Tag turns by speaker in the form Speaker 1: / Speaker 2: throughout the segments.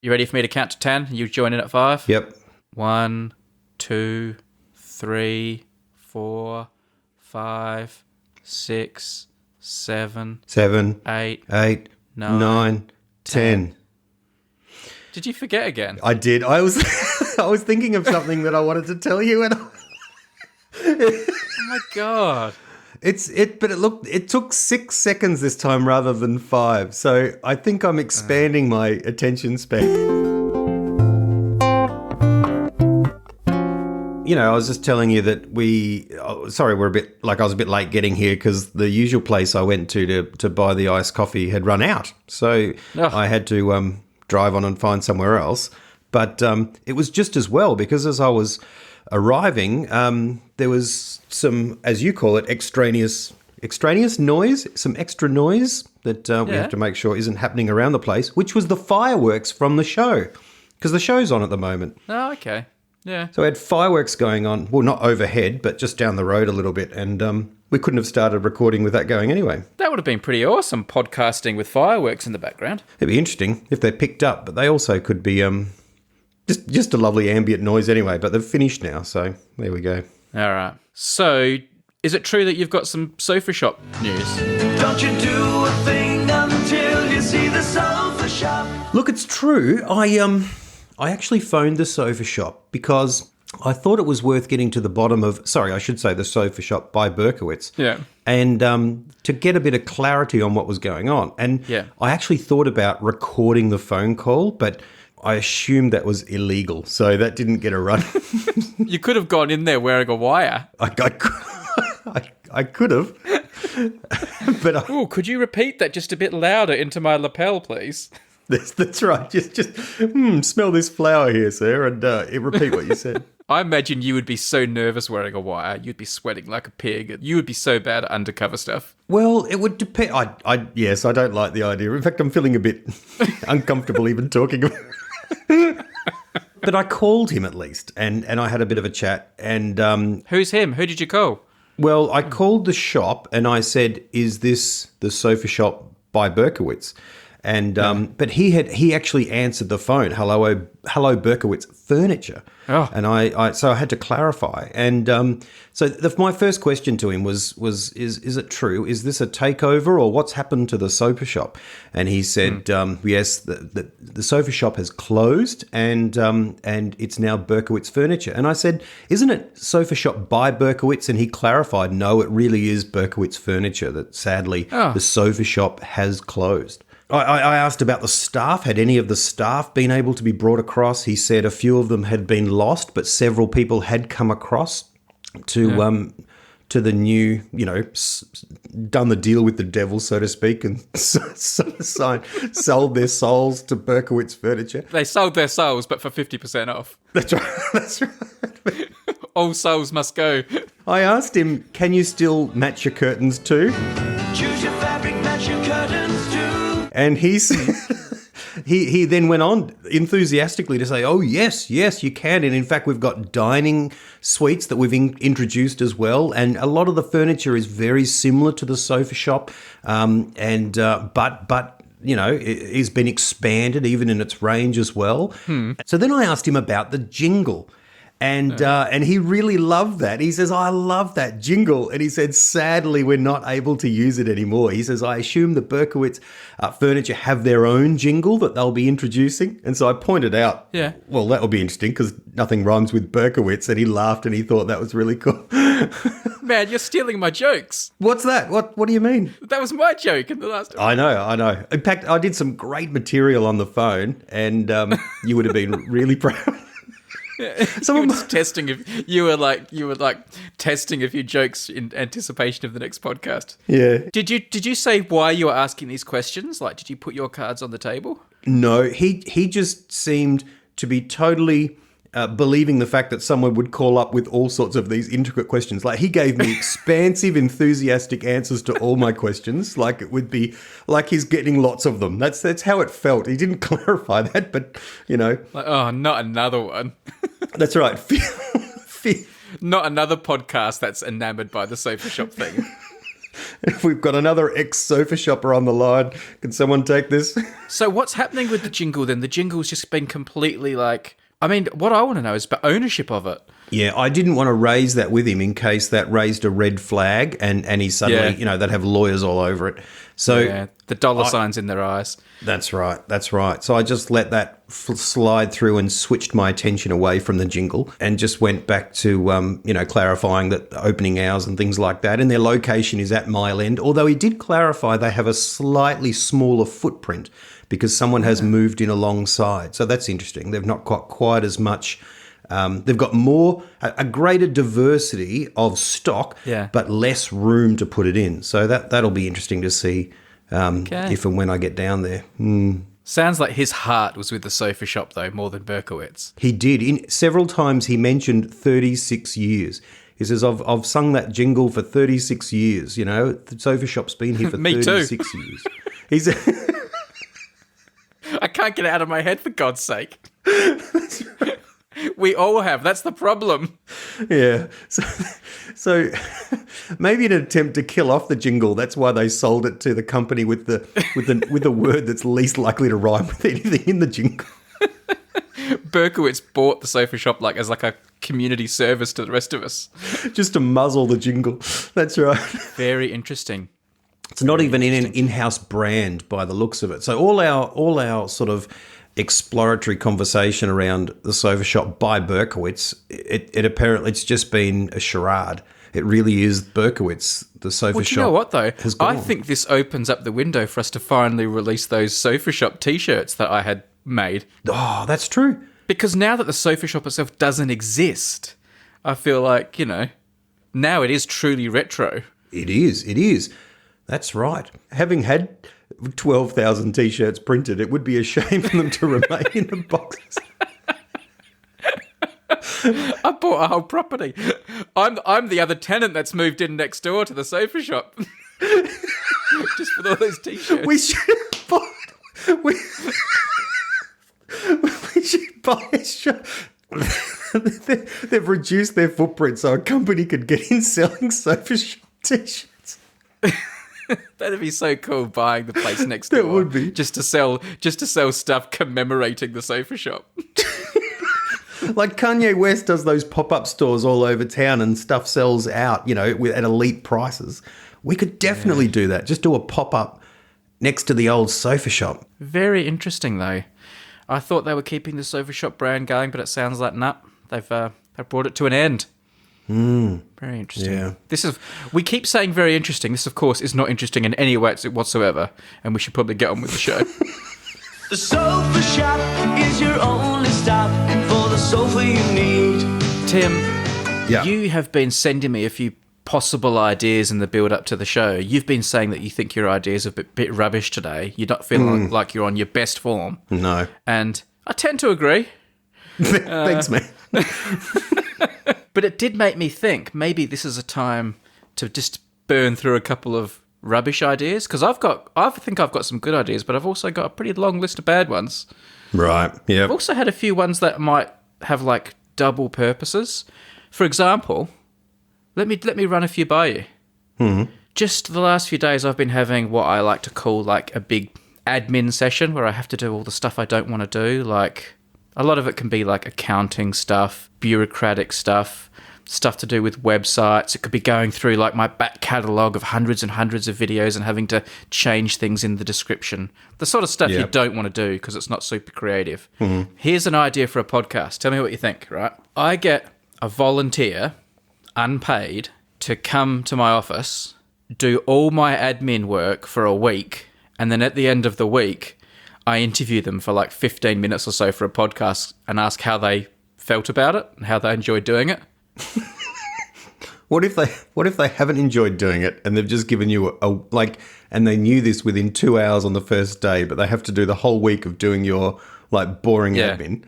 Speaker 1: You ready for me to count to 10? You join in at 5?
Speaker 2: Yep.
Speaker 1: 1, 2, 3, 4, 5, 6, 7, 8,
Speaker 2: 9, 10.
Speaker 1: Did you forget again?
Speaker 2: I did. I was I was thinking of something that I wanted to tell you, and
Speaker 1: Oh my God.
Speaker 2: it took 6 seconds this time rather than 5. So I think I'm expanding my attention span. You know, I was just telling you that I was a bit late getting here because the usual place I went to buy the iced coffee had run out. So I had to drive on and find somewhere else. But it was just as well because as I was arriving, there was some, as you call it, extraneous noise, some extra noise that we have to make sure isn't happening around the place, which was the fireworks from the show because the show's on at the moment.
Speaker 1: Oh, okay. Yeah.
Speaker 2: So we had fireworks going on, well, not overhead, but just down the road a little bit. And we couldn't have started recording with that going anyway.
Speaker 1: That would have been pretty awesome, podcasting with fireworks in the background.
Speaker 2: It'd be interesting if they're picked up, but they also could be just a lovely ambient noise anyway. But they've finished now, so there we go.
Speaker 1: All right. So is it true that you've got some sofa shop news?
Speaker 3: Don't you do a thing until you see the sofa shop.
Speaker 2: Look, it's true. I actually phoned the sofa shop because I thought it was worth getting to the bottom of, the sofa shop by Berkowitz.
Speaker 1: Yeah.
Speaker 2: And to get a bit of clarity on what was going on. And I actually thought about recording the phone call, but I assumed that was illegal. So that didn't get a run.
Speaker 1: You could have gone in there wearing a wire.
Speaker 2: I could have. But
Speaker 1: could you repeat that just a bit louder into my lapel, please?
Speaker 2: That's right. Just smell this flower here, sir, and repeat what you said.
Speaker 1: I imagine you would be so nervous wearing a wire. You'd be sweating like a pig. You would be so bad at undercover stuff.
Speaker 2: Well, it would depend. Yes, I don't like the idea. In fact, I'm feeling a bit uncomfortable even talking about it. But I called him at least, and I had a bit of a chat. And
Speaker 1: who's him? Who did you call?
Speaker 2: Well, I called the shop and I said, "Is this the sofa shop by Berkowitz?" And but he actually answered the phone. Hello, Berkowitz Furniture. Oh. And so I had to clarify. And so my first question to him was is it true? Is this a takeover or what's happened to the sofa shop? And he said yes, the sofa shop has closed and it's now Berkowitz Furniture. And I said, isn't it sofa shop by Berkowitz? And he clarified, no, it really is Berkowitz Furniture. That sadly the sofa shop has closed. I asked about the staff. Had any of the staff been able to be brought across? He said a few of them had been lost, but several people had come across to the new, done the deal with the devil, so to speak, and sold their souls to Berkowitz Furniture.
Speaker 1: They sold their souls, but for 50% off.
Speaker 2: That's right. That's right.
Speaker 1: All souls must go.
Speaker 2: I asked him, can you still match your curtains too?
Speaker 3: Choose your fabric, match your curtains too.
Speaker 2: And he said, he then went on enthusiastically to say, oh, yes, you can. And in fact, we've got dining suites that we've introduced as well. And a lot of the furniture is very similar to the sofa shop. But it's been expanded even in its range as well. So then I asked him about the jingle. And he really loved that. He says, I love that jingle. And he said, sadly, we're not able to use it anymore. He says, I assume the Berkowitz Furniture have their own jingle that they'll be introducing. And so I pointed out, well, that will be interesting because nothing rhymes with Berkowitz. And he laughed and he thought that was really cool.
Speaker 1: Man, you're stealing my jokes.
Speaker 2: What's that? What do you mean?
Speaker 1: That was my joke in the last one.
Speaker 2: I know. In fact, I did some great material on the phone and you would have been really proud.
Speaker 1: You were just testing if you were like testing a few jokes in anticipation of the next podcast.
Speaker 2: Yeah.
Speaker 1: Did you say why you were asking these questions? Like, did you put your cards on the table?
Speaker 2: No, he just seemed to be totally believing the fact that someone would call up with all sorts of these intricate questions. Like, he gave me expansive, enthusiastic answers to all my questions. Like, it would be like he's getting lots of them. That's how it felt. He didn't clarify that, but,
Speaker 1: Like, oh, not another one.
Speaker 2: That's right.
Speaker 1: Not another podcast that's enamored by the sofa shop thing.
Speaker 2: We've got another ex-sofa shopper on the line. Can someone take this?
Speaker 1: So what's happening with the jingle then? The jingle's just been completely like... I mean, what I want to know is about ownership of it.
Speaker 2: Yeah, I didn't want to raise that with him in case that raised a red flag and he suddenly, they'd have lawyers all over it. So
Speaker 1: the dollar signs in their eyes.
Speaker 2: That's right. So I just let that slide through and switched my attention away from the jingle and just went back to, clarifying that opening hours and things like that. And their location is at Mile End, although he did clarify they have a slightly smaller footprint because someone has moved in alongside. So that's interesting. They've not got quite as much... they've got a greater diversity of stock, but less room to put it in. So that'll be interesting to see if and when I get down there.
Speaker 1: Sounds like his heart was with the sofa shop, though, more than Berkowitz.
Speaker 2: He did. Several times he mentioned 36 years. He says, I've sung that jingle for 36 years, The sofa shop's been here for 36 years. He said...
Speaker 1: I can't get it out of my head, for God's sake. We all have. That's the problem.
Speaker 2: Yeah. So maybe an attempt to kill off the jingle. That's why they sold it to the company with the word that's least likely to rhyme with anything in the jingle.
Speaker 1: Berkowitz bought the sofa shop as a community service to the rest of us.
Speaker 2: Just to muzzle the jingle. That's right.
Speaker 1: Very interesting.
Speaker 2: It's not even in an in-house brand by the looks of it. So all our sort of exploratory conversation around the sofa shop by Berkowitz, it apparently it's just been a charade. It really is Berkowitz, the sofa shop.
Speaker 1: You know what though?
Speaker 2: Has gone.
Speaker 1: I think this opens up the window for us to finally release those sofa shop T-shirts that I had made.
Speaker 2: Oh, that's true.
Speaker 1: Because now that the sofa shop itself doesn't exist, I feel like now it is truly retro.
Speaker 2: It is. That's right. Having had 12,000 T-shirts printed, it would be a shame for them to remain in the boxes.
Speaker 1: I bought a whole property. I'm the other tenant that's moved in next door to the sofa shop. Just with all those T-shirts.
Speaker 2: We should buy a shop. They've reduced their footprint so a company could get in selling sofa shop T-shirts.
Speaker 1: That'd be so cool, buying the place next door.
Speaker 2: That would be.
Speaker 1: Just to sell stuff commemorating the sofa shop.
Speaker 2: Like Kanye West does those pop-up stores all over town and stuff sells out, at elite prices. We could definitely do that. Just do a pop-up next to the old sofa shop.
Speaker 1: Very interesting, though. I thought they were keeping the sofa shop brand going, but it sounds like, they've brought it to an end. Very interesting.
Speaker 2: Yeah.
Speaker 1: We keep saying very interesting. This, of course, is not interesting in any way whatsoever, and we should probably get on with the show.
Speaker 3: The sofa shop is your only stop for the sofa you need.
Speaker 1: Tim, you have been sending me a few possible ideas in the build-up to the show. You've been saying that you think your ideas are a bit rubbish today. You're not feeling like you're on your best form.
Speaker 2: No.
Speaker 1: And I tend to agree.
Speaker 2: Thanks, man.
Speaker 1: But it did make me think maybe this is a time to just burn through a couple of rubbish ideas, because I think I've got some good ideas, but I've also got a pretty long list of bad ones.
Speaker 2: Right. Yeah.
Speaker 1: I've also had a few ones that might have double purposes. For example, let me run a few by you. Mm-hmm. Just the last few days, I've been having what I like to call a big admin session where I have to do all the stuff I don't want to do. A lot of it can be accounting stuff, bureaucratic stuff to do with websites. It could be going through my back catalogue of hundreds and hundreds of videos and having to change things in the description. The sort of stuff you don't want to do because it's not super creative. Mm-hmm. Here's an idea for a podcast. Tell me what you think, right? I get a volunteer, unpaid, to come to my office, do all my admin work for a week, and then at the end of the week, I interview them for 15 minutes or so for a podcast and ask how they felt about it and how they enjoyed doing it.
Speaker 2: What if they haven't enjoyed doing it and they've just given you and they knew this within 2 hours on the first day, but they have to do the whole week of doing your boring admin?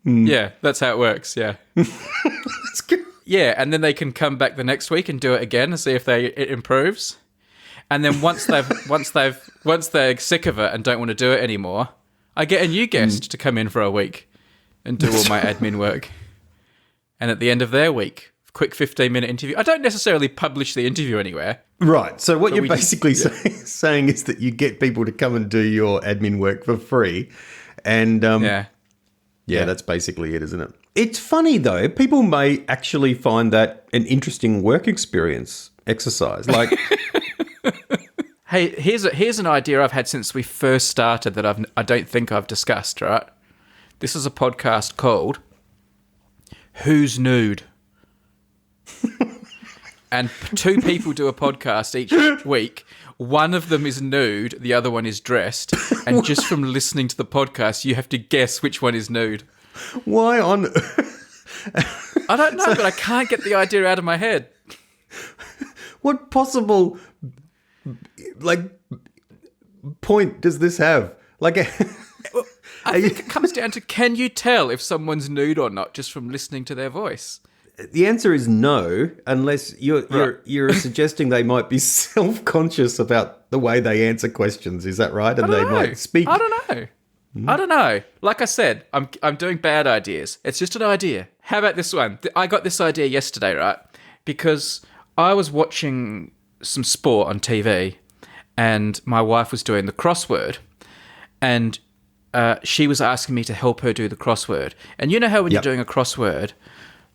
Speaker 1: Yeah, that's how it works. Yeah.
Speaker 2: That's good.
Speaker 1: Yeah, and then they can come back the next week and do it again and see if it improves. And then once they're sick of it and don't want to do it anymore, I get a new guest to come in for a week and do all my admin work. And at the end of their week, quick 15-minute interview. I don't necessarily publish the interview anywhere.
Speaker 2: Right. So what
Speaker 1: But
Speaker 2: you're
Speaker 1: we
Speaker 2: basically saying is that you get people to come and do your admin work for free. And
Speaker 1: Yeah.
Speaker 2: that's basically it, isn't it? It's funny, though. People may actually find that an interesting work experience exercise. Like,
Speaker 1: Hey, here's an idea I've had since we first started that I don't think I've discussed, right? This is a podcast called Who's Nude? And two people do a podcast each week. One of them is nude, the other one is dressed. And just from listening to the podcast, you have to guess which one is nude.
Speaker 2: why on...
Speaker 1: I don't know, but I can't get the idea out of my head.
Speaker 2: What possible, like, point does this have? Like,
Speaker 1: I think it comes down to, can you tell if someone's nude or not just from listening to their voice?
Speaker 2: the answer is no, unless you're suggesting they might be self-conscious about the way they answer questions. Is that right? And they might speak.
Speaker 1: I don't know. I don't know. Like I said, I'm doing bad ideas. It's just an idea. How about this one? I got this idea yesterday, right? Because I was watching some sport on TV, and my wife was doing the crossword, and she was asking me to help her do the crossword. And you know how when you're doing a crossword,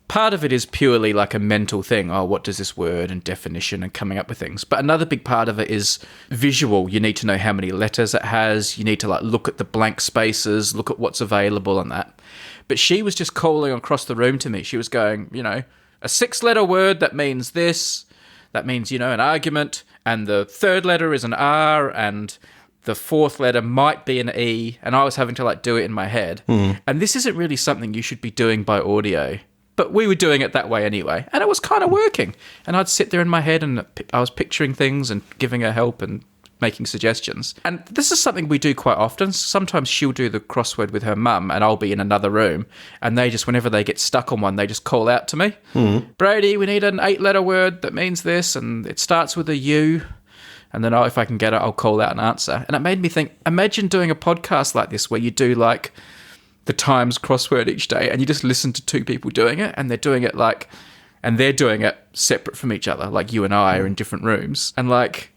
Speaker 1: part of it is purely like a mental thing. Oh, what does this word and definition and coming up with things. But another big part of it is visual. You need to know how many letters it has. You need to like look at the blank spaces, look at what's available and that. But she was just calling across the room to me. She was going, you know, a 6-letter word that means this. That means, you know, an argument. And the third letter is an R, and the fourth letter might be an E. And I was having to like do it in my head. And this isn't really something you should be doing by audio. But we were doing it that way anyway, and it was kind of working. And I'd sit there in my head, and I was picturing things and giving her help and making suggestions. And this is something we do quite often. Sometimes she'll do the crossword with her mum, and I'll be in another room, and they just, whenever they get stuck on one, they just call out to me. Brady, we need an 8-letter word that means this, and it starts with a U. And then if I can get it, I'll call out an answer. And it made me think, imagine doing a podcast like this where you do like the Times crossword each day, and you just listen to two people doing it, and they're doing it separate from each other, like you and I are in different rooms. And like,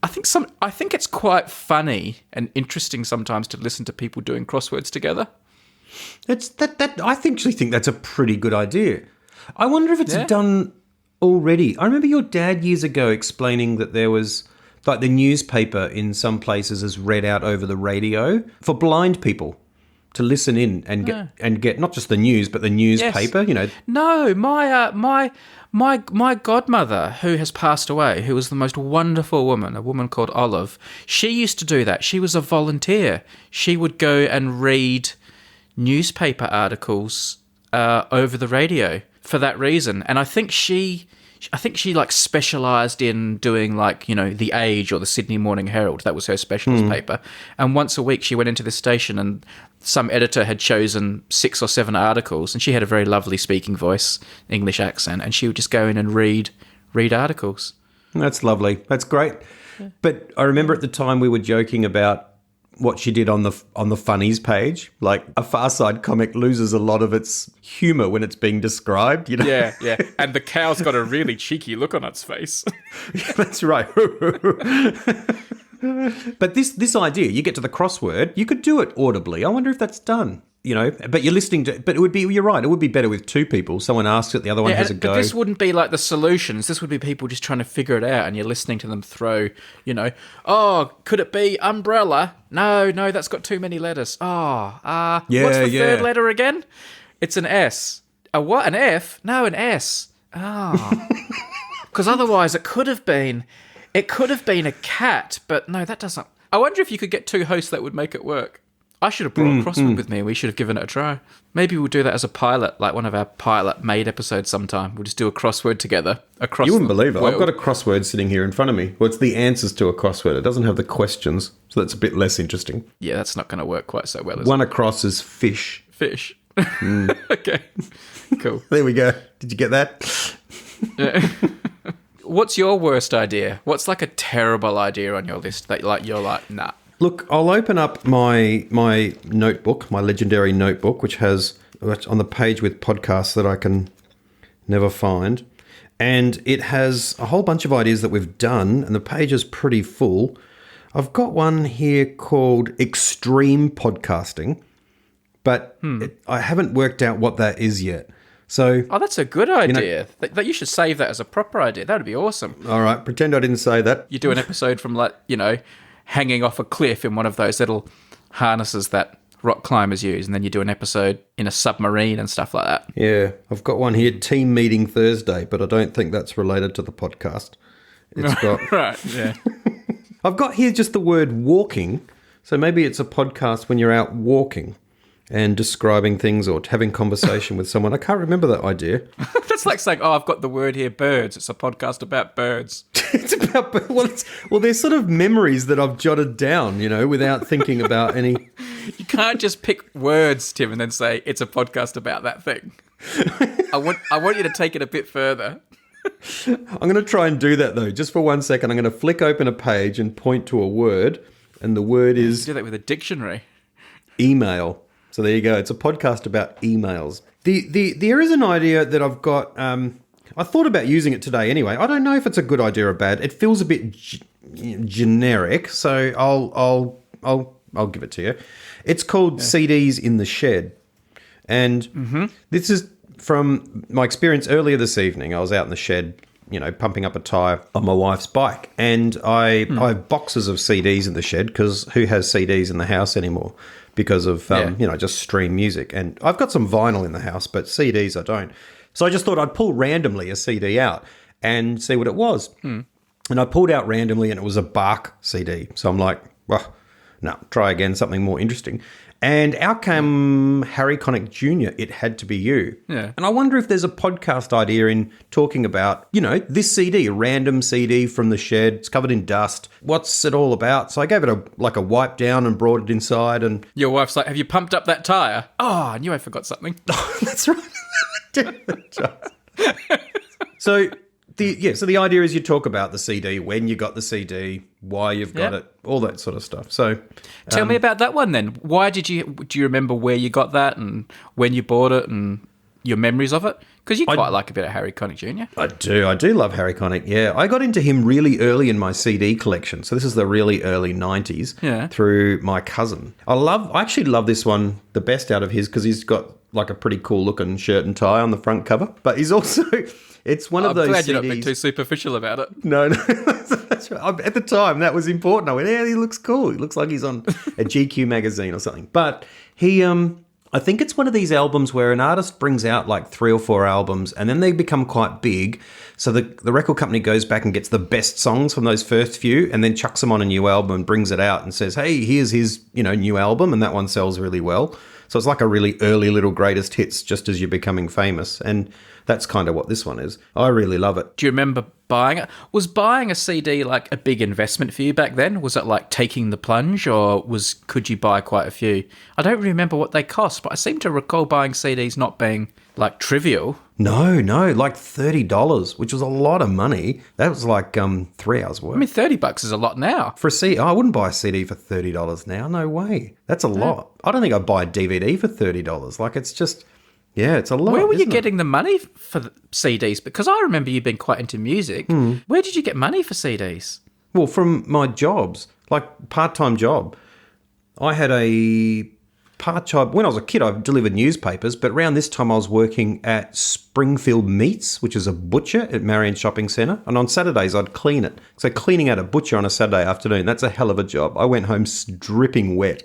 Speaker 1: I think it's quite funny and interesting sometimes to listen to people doing crosswords together.
Speaker 2: I actually think that's a pretty good idea. I wonder if it's done already. I remember your dad years ago explaining that there was like the newspaper in some places is read out over the radio for blind people to listen in and get not just the news but the newspaper. Yes. You know. No,
Speaker 1: my godmother, who has passed away, who was the most wonderful woman, a woman called Olive. She used to do that. She was a volunteer. She would go and read newspaper articles over the radio for that reason. And I think she like specialised in doing like, you know, The Age or the Sydney Morning Herald. That was her specialist paper. And once a week she went into this station, and some editor had chosen 6 or 7 articles, and she had a very lovely speaking voice, English accent, and she would just go in and read articles.
Speaker 2: That's lovely. That's great. Yeah. But I remember at the time we were joking about what she did on the funnies page. Like, a Far Side comic loses a lot of its humour when it's being described, you know?
Speaker 1: Yeah. And the cow's got a really cheeky look on its face.
Speaker 2: Yeah, that's right. But this idea, you get to the crossword, you could do it audibly. I wonder if that's done. You know, but you're listening to, but you're right, it would be better with 2 people. Someone asks it, the other one has a go.
Speaker 1: But this wouldn't be like the solutions. This would be people just trying to figure it out, and you're listening to them throw, you know, oh, could it be umbrella? No, that's got too many letters. What's the third letter again? It's an S. A what? An F? No, an S. Oh. Because otherwise it could have been a cat, but no, that doesn't. I wonder if you could get 2 hosts that would make it work. I should have brought a crossword with me. We should have given it a try. Maybe we'll do that as a pilot, like one of our pilot made episodes sometime. We'll just do a crossword together.
Speaker 2: You wouldn't believe it. I've got a crossword sitting here in front of me. Well, it's the answers to a crossword. It doesn't have the questions, so that's a bit less interesting.
Speaker 1: Yeah, that's not going to work quite so well, is
Speaker 2: One across is fish.
Speaker 1: Fish. Okay, cool.
Speaker 2: There we go. Did you get that?
Speaker 1: Yeah. What's your worst idea? What's like a terrible idea on your list that you're like, nah?
Speaker 2: Look, I'll open up my notebook, my legendary notebook, which has on the page with podcasts that I can never find. And it has a whole bunch of ideas that we've done, and the page is pretty full. I've got one here called Extreme Podcasting, but I haven't worked out what that is yet. So,
Speaker 1: that's a good idea. That you should save that as a proper idea. That would be awesome.
Speaker 2: All right, pretend I didn't say that.
Speaker 1: You do an episode from, like, hanging off a cliff in one of those little harnesses that rock climbers use, and then you do an episode in a submarine and stuff like that.
Speaker 2: Yeah, I've got one here, Team Meeting Thursday, but I don't think that's related to the podcast. It's got
Speaker 1: right, yeah.
Speaker 2: I've got here just the word walking, so maybe it's a podcast when you're out walking and describing things or having conversation with someone. I can't remember that idea.
Speaker 1: That's like saying, I've got the word here, birds. It's a podcast about birds.
Speaker 2: It's about, well, there's sort of memories that I've jotted down, without thinking about any.
Speaker 1: You can't just pick words, Tim, and then say it's a podcast about that thing. I want you to take it a bit further.
Speaker 2: I'm going to try and do that, though. Just for 1 second, I'm going to flick open a page and point to a word, and the word is...
Speaker 1: You do that with a dictionary.
Speaker 2: Email. So there you go. It's a podcast about emails. There is an idea that I've got... I thought about using it today anyway. I don't know if it's a good idea or bad. It feels a bit generic, so I'll give it to you. It's called CDs in the Shed. And this is from my experience earlier this evening. I was out in the shed, pumping up a tyre on my wife's bike. And I have boxes of CDs in the shed because who has CDs in the house anymore? Because of, just stream music. And I've got some vinyl in the house, but CDs I don't. So I just thought I'd pull randomly a CD out and see what it was. And I pulled out randomly and it was a Bach CD. So I'm like, well, no, try again, something more interesting. And out came Harry Connick Jr., It Had to Be You.
Speaker 1: Yeah.
Speaker 2: And I wonder if there's a podcast idea in talking about, this CD, a random CD from the shed. It's covered in dust. What's it all about? So I gave it a wipe down and brought it inside. And
Speaker 1: your wife's like, have you pumped up that tyre? Oh, I knew I forgot something.
Speaker 2: That's right. So the idea is you talk about the CD, when you got the CD, why you've got it, all that sort of stuff. So
Speaker 1: tell me about that one then. Do you remember where you got that and when you bought it and your memories of it? Because you quite like a bit of Harry Connick Jr.
Speaker 2: I do love Harry Connick, yeah. I got into him really early in my CD collection. So this is the really early 90s through my cousin. I actually love this one the best out of his because he's got like a pretty cool looking shirt and tie on the front cover. But he's also... It's one of those CDs... I'm
Speaker 1: glad you're not being too superficial about it.
Speaker 2: No, that's right. At the time, that was important. I went, yeah, he looks cool. He looks like he's on a GQ magazine or something. But he, I think it's one of these albums where an artist brings out like 3 or 4 albums and then they become quite big. So the record company goes back and gets the best songs from those first few and then chucks them on a new album and brings it out and says, hey, here's his, new album, and that one sells really well. So it's like a really early little greatest hits just as you're becoming famous. And that's kind of what this one is. I really love it.
Speaker 1: Do you remember buying it? Was buying a CD like a big investment for you back then? Was it like taking the plunge or could you buy quite a few? I don't really remember what they cost, but I seem to recall buying CDs not being like trivial.
Speaker 2: No, like $30, which was a lot of money. That was like 3 hours work.
Speaker 1: I mean, $30 is a lot now.
Speaker 2: For a CD, I wouldn't buy a CD for $30 now. No way. That's a lot. I don't think I'd buy a DVD for $30. Like, it's just... Yeah, it's a lot.
Speaker 1: Where were you getting the money for the CDs? Because I remember you being quite into music. Where did you get money for CDs?
Speaker 2: Well, from my jobs, like part-time job. I had a part-time... When I was a kid, I delivered newspapers, but around this time I was working at Springfield Meats, which is a butcher at Marion Shopping Centre, and on Saturdays I'd clean it. So cleaning out a butcher on a Saturday afternoon, that's a hell of a job. I went home dripping wet,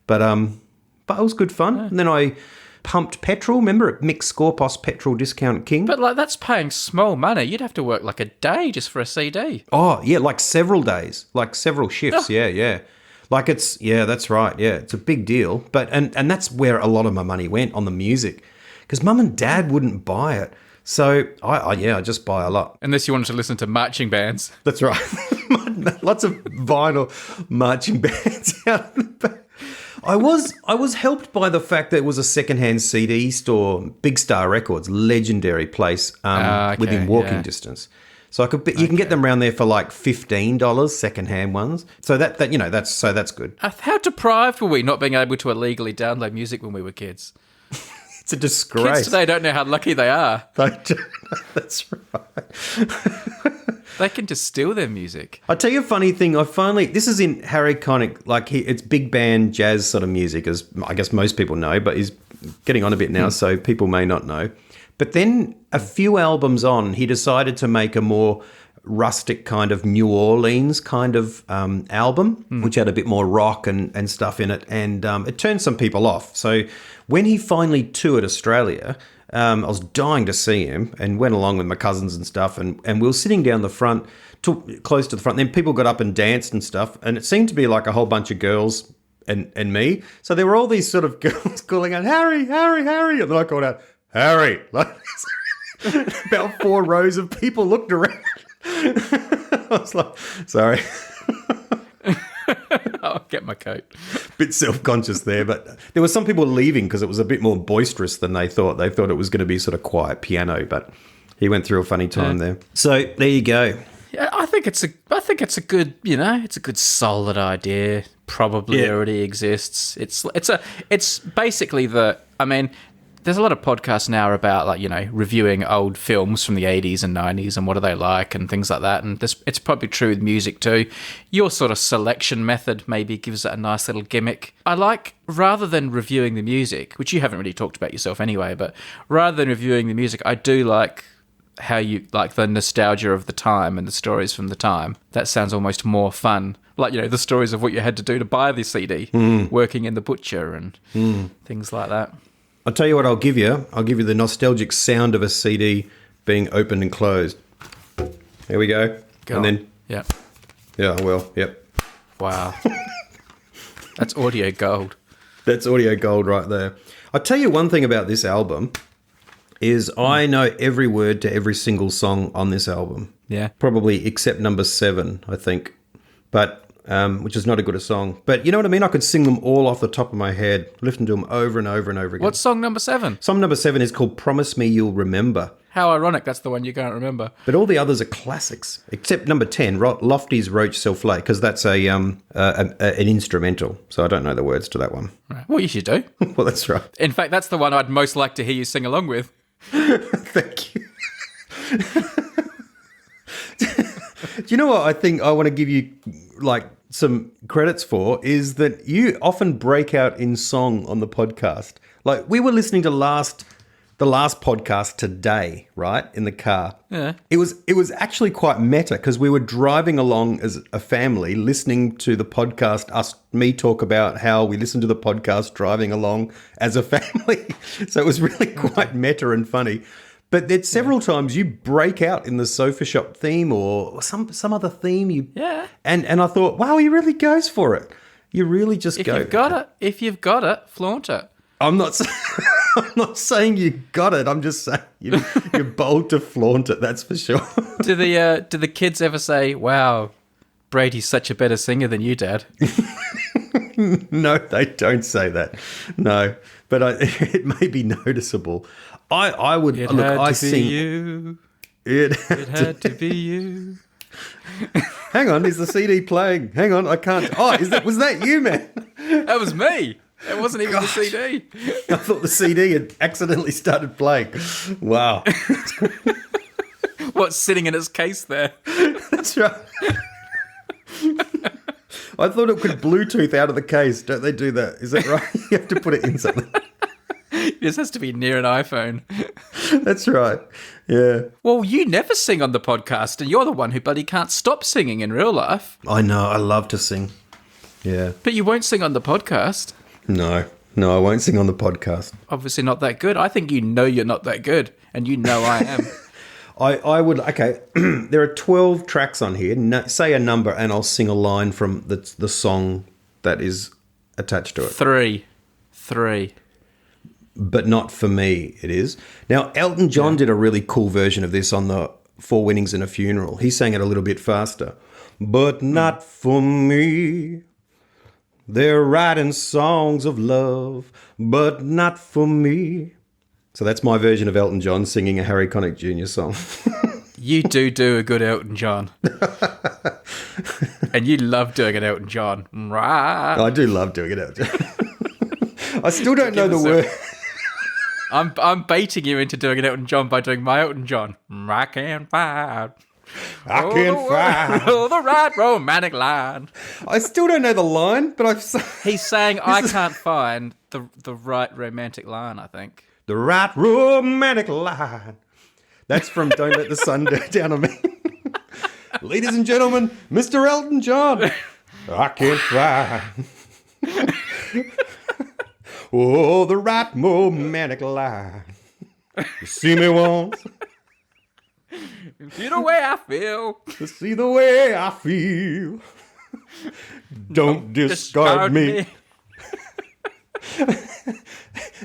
Speaker 2: but it was good fun. And then I... pumped petrol, remember at Mick Scorpos Petrol Discount King?
Speaker 1: But like that's paying small money. You'd have to work like a day just for a CD.
Speaker 2: Oh, yeah, like several days, like several shifts, yeah. Like it's, that's right, yeah, it's a big deal. But and that's where a lot of my money went, on the music, because Mum and Dad wouldn't buy it. So I just buy a lot.
Speaker 1: Unless you wanted to listen to marching bands.
Speaker 2: That's right. Lots of vinyl marching bands out in the back. I was helped by the fact that it was a secondhand CD store, Big Star Records, legendary place within walking distance. So you can get them around there for like $15 secondhand ones. So that's good.
Speaker 1: How deprived were we not being able to illegally download music when we were kids?
Speaker 2: It's a disgrace.
Speaker 1: Kids today don't know how lucky they are.
Speaker 2: That's right.
Speaker 1: They can just steal their music.
Speaker 2: I'll tell you a funny thing. This is in Harry Connick, like it's big band jazz sort of music, as I guess most people know, but he's getting on a bit now, so people may not know. But then a few albums on, he decided to make a more rustic kind of New Orleans kind of album, which had a bit more rock and stuff in it, and it turned some people off. So when he finally toured Australia, I was dying to see him and went along with my cousins and stuff, and we were sitting down the front, close to the front. Then people got up and danced and stuff, and it seemed to be like a whole bunch of girls and me. So there were all these sort of girls calling out, Harry, Harry, Harry, and then I called out, Harry. Like, about 4 rows of people looked around. I was like, sorry.
Speaker 1: I'll get my coat.
Speaker 2: Bit self-conscious there, but there were some people leaving because it was a bit more boisterous than they thought. They thought it was going to be sort of quiet piano, but he went through a funny time there. So there you go.
Speaker 1: Yeah, I think it's a good, it's a good solid idea. Probably already exists. It's basically there's a lot of podcasts now about reviewing old films from the 80s and 90s and what are they like and things like that. And it's probably true with music too. Your sort of selection method maybe gives it a nice little gimmick. I like, rather than reviewing the music, which you haven't really talked about yourself anyway, but rather than reviewing the music, I do like how you like the nostalgia of the time and the stories from the time. That sounds almost more fun. Like, the stories of what you had to do to buy the CD, working in the butcher and things like that.
Speaker 2: I'll tell you what I'll give you. I'll give you the nostalgic sound of a CD being opened and closed. Here we go. And then...
Speaker 1: Yeah.
Speaker 2: Yeah, well, yep.
Speaker 1: Wow. That's audio gold.
Speaker 2: That's audio gold right there. I'll tell you one thing about this album is I know every word to every single song on this album.
Speaker 1: Yeah.
Speaker 2: Probably except number 7, I think. But... which is not a good a song. But you know what I mean? I could sing them all off the top of my head, listen to them over and over and over again.
Speaker 1: What's song number 7?
Speaker 2: Song number 7 is called Promise Me You'll Remember.
Speaker 1: How ironic, that's the one you can't remember.
Speaker 2: But all the others are classics, except number 10, Lofty's Roach Self-Lay, because that's an instrumental, so I don't know the words to that one.
Speaker 1: Right. Well, you should do.
Speaker 2: Well, that's right.
Speaker 1: In fact, that's the one I'd most like to hear you sing along with.
Speaker 2: Thank you. Do you know what I think I want to give you, some credits for is that you often break out in song on the podcast. Like, we were listening to the last podcast today, right, in the car.
Speaker 1: Yeah.
Speaker 2: It was actually quite meta because we were driving along as a family listening to the podcast, me talk about how we listen to the podcast driving along as a family. So it was really quite meta and funny. But there's several times you break out in the Sofa Shop theme or some other theme. And I thought, wow, he really goes for it. You really just go.
Speaker 1: If you've got it, flaunt it.
Speaker 2: I'm not saying you got it. I'm just saying you're bold to flaunt it. That's for sure.
Speaker 1: Do the kids ever say, "Wow, Brady's such a better singer than you, Dad"?
Speaker 2: No, they don't say that. No, but it may be noticeable. I would
Speaker 1: it
Speaker 2: look.
Speaker 1: Had
Speaker 2: I
Speaker 1: to
Speaker 2: sing.
Speaker 1: Be you.
Speaker 2: It
Speaker 1: had to be you.
Speaker 2: Hang on, is the CD playing? Hang on, I can't. Oh, was that you, man?
Speaker 1: That was me. It wasn't even the CD.
Speaker 2: I thought the CD had accidentally started playing. Wow.
Speaker 1: What's sitting in its case there?
Speaker 2: That's right. I thought it could Bluetooth out of the case. Don't they do that? Is that right? You have to put it in something.
Speaker 1: This has to be near an iPhone.
Speaker 2: That's right. Yeah.
Speaker 1: Well, you never sing on the podcast, and you're the one who bloody can't stop singing in real life.
Speaker 2: I know. I love to sing. Yeah.
Speaker 1: But you won't sing on the podcast.
Speaker 2: No, I won't sing on the podcast.
Speaker 1: Obviously not that good. I think you know you're not that good, and you know I am.
Speaker 2: I would, okay, there are 12 tracks on here. Say a number and I'll sing a line from the song that is attached to it.
Speaker 1: 3.
Speaker 2: But not for me, it is. Now, Elton John did a really cool version of this on the Four Weddings and a Funeral. He sang it a little bit faster. But not for me. They're writing songs of love, but not for me. So that's my version of Elton John singing a Harry Connick Jr. song.
Speaker 1: You do a good Elton John. And you love doing an Elton John.
Speaker 2: I do love doing it, Elton John. I still don't know the word.
Speaker 1: I'm baiting you into doing an Elton John by doing my Elton John. I can't find.
Speaker 2: I can't find.
Speaker 1: Oh, the right romantic line.
Speaker 2: I still don't know the line, but
Speaker 1: He's saying I can't find the right romantic line, I think.
Speaker 2: the right romantic line. That's from Don't Let the Sun Down on Me. Ladies and gentlemen, Mr. Elton John. I can't find. Oh, the right romantic line. You see me once.
Speaker 1: You know the way I feel.
Speaker 2: To see the way I feel. Don't discard me.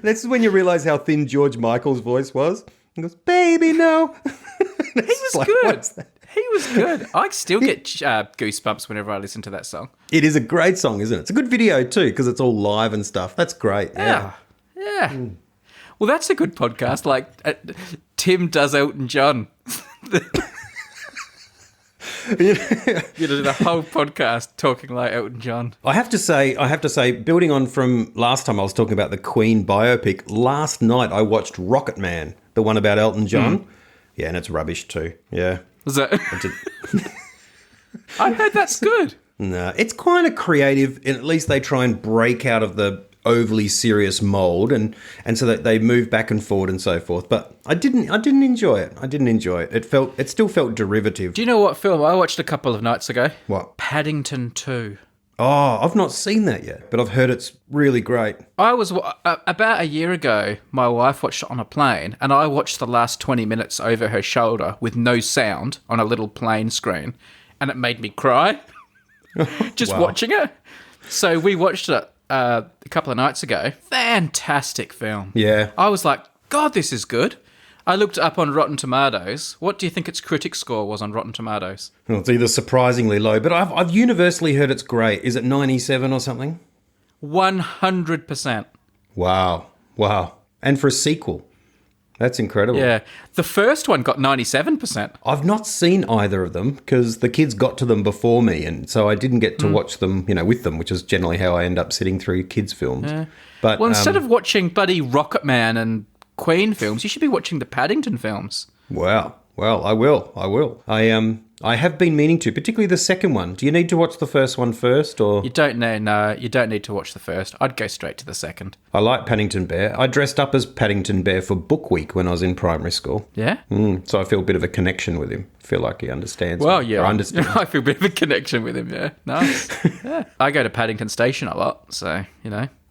Speaker 2: That's when you realise how thin George Michael's voice was. He goes, baby, no.
Speaker 1: He was good.
Speaker 2: What's that?
Speaker 1: He was good. I still get goosebumps whenever I listen to that song.
Speaker 2: It is a great song, isn't it? It's a good video too, because it's all live and stuff. That's great. Yeah.
Speaker 1: Well, that's a good podcast. Like, Tim does Elton John. The whole podcast talking like Elton John.
Speaker 2: I have to say, building on from last time I was talking about the Queen biopic, last night I watched Rocket Man, the one about Elton John. Yeah, and it's rubbish too. Yeah.
Speaker 1: Was that? I heard that's good.
Speaker 2: No, it's kind of creative, and at least they try and break out of the overly serious mold, and so that they move back and forward and so forth. But I didn't enjoy it. It still felt derivative.
Speaker 1: Do you know what film I watched a couple of nights ago?
Speaker 2: What?
Speaker 1: Paddington 2.
Speaker 2: Oh, I've not seen that yet, but I've heard it's really great.
Speaker 1: I was about a year ago. My wife watched it on a plane, and I watched the last 20 minutes over her shoulder with no sound on a little plane screen, and it made me cry just watching it. So we watched it a couple of nights ago. Fantastic film.
Speaker 2: Yeah.
Speaker 1: I was like, God, this is good. I looked up on Rotten Tomatoes. What do you think its critic score was on Rotten Tomatoes?
Speaker 2: Well, it's either surprisingly low, but I've universally heard it's great. Is it 97 or something?
Speaker 1: 100%.
Speaker 2: Wow. And for a sequel. That's incredible.
Speaker 1: Yeah. The first one got 97%.
Speaker 2: I've not seen either of them because the kids got to them before me, and so I didn't get to watch them, with them, which is generally how I end up sitting through kids' films. Yeah. But
Speaker 1: instead of watching bloody Rocket Man and Queen films, you should be watching the Paddington films.
Speaker 2: Wow. Well, I will. I have been meaning to, particularly the second one. Do you need to watch the first one first, or
Speaker 1: you don't know? No, you don't need to watch the first. I'd go straight to the second.
Speaker 2: I like Paddington Bear. I dressed up as Paddington Bear for Book Week when I was in primary school.
Speaker 1: Yeah.
Speaker 2: So I feel a bit of a connection with him. I feel like he understands.
Speaker 1: Well,
Speaker 2: me.
Speaker 1: yeah,
Speaker 2: I understand.
Speaker 1: I feel a bit of a connection with him. Yeah, nice. Yeah. I go to Paddington Station a lot, so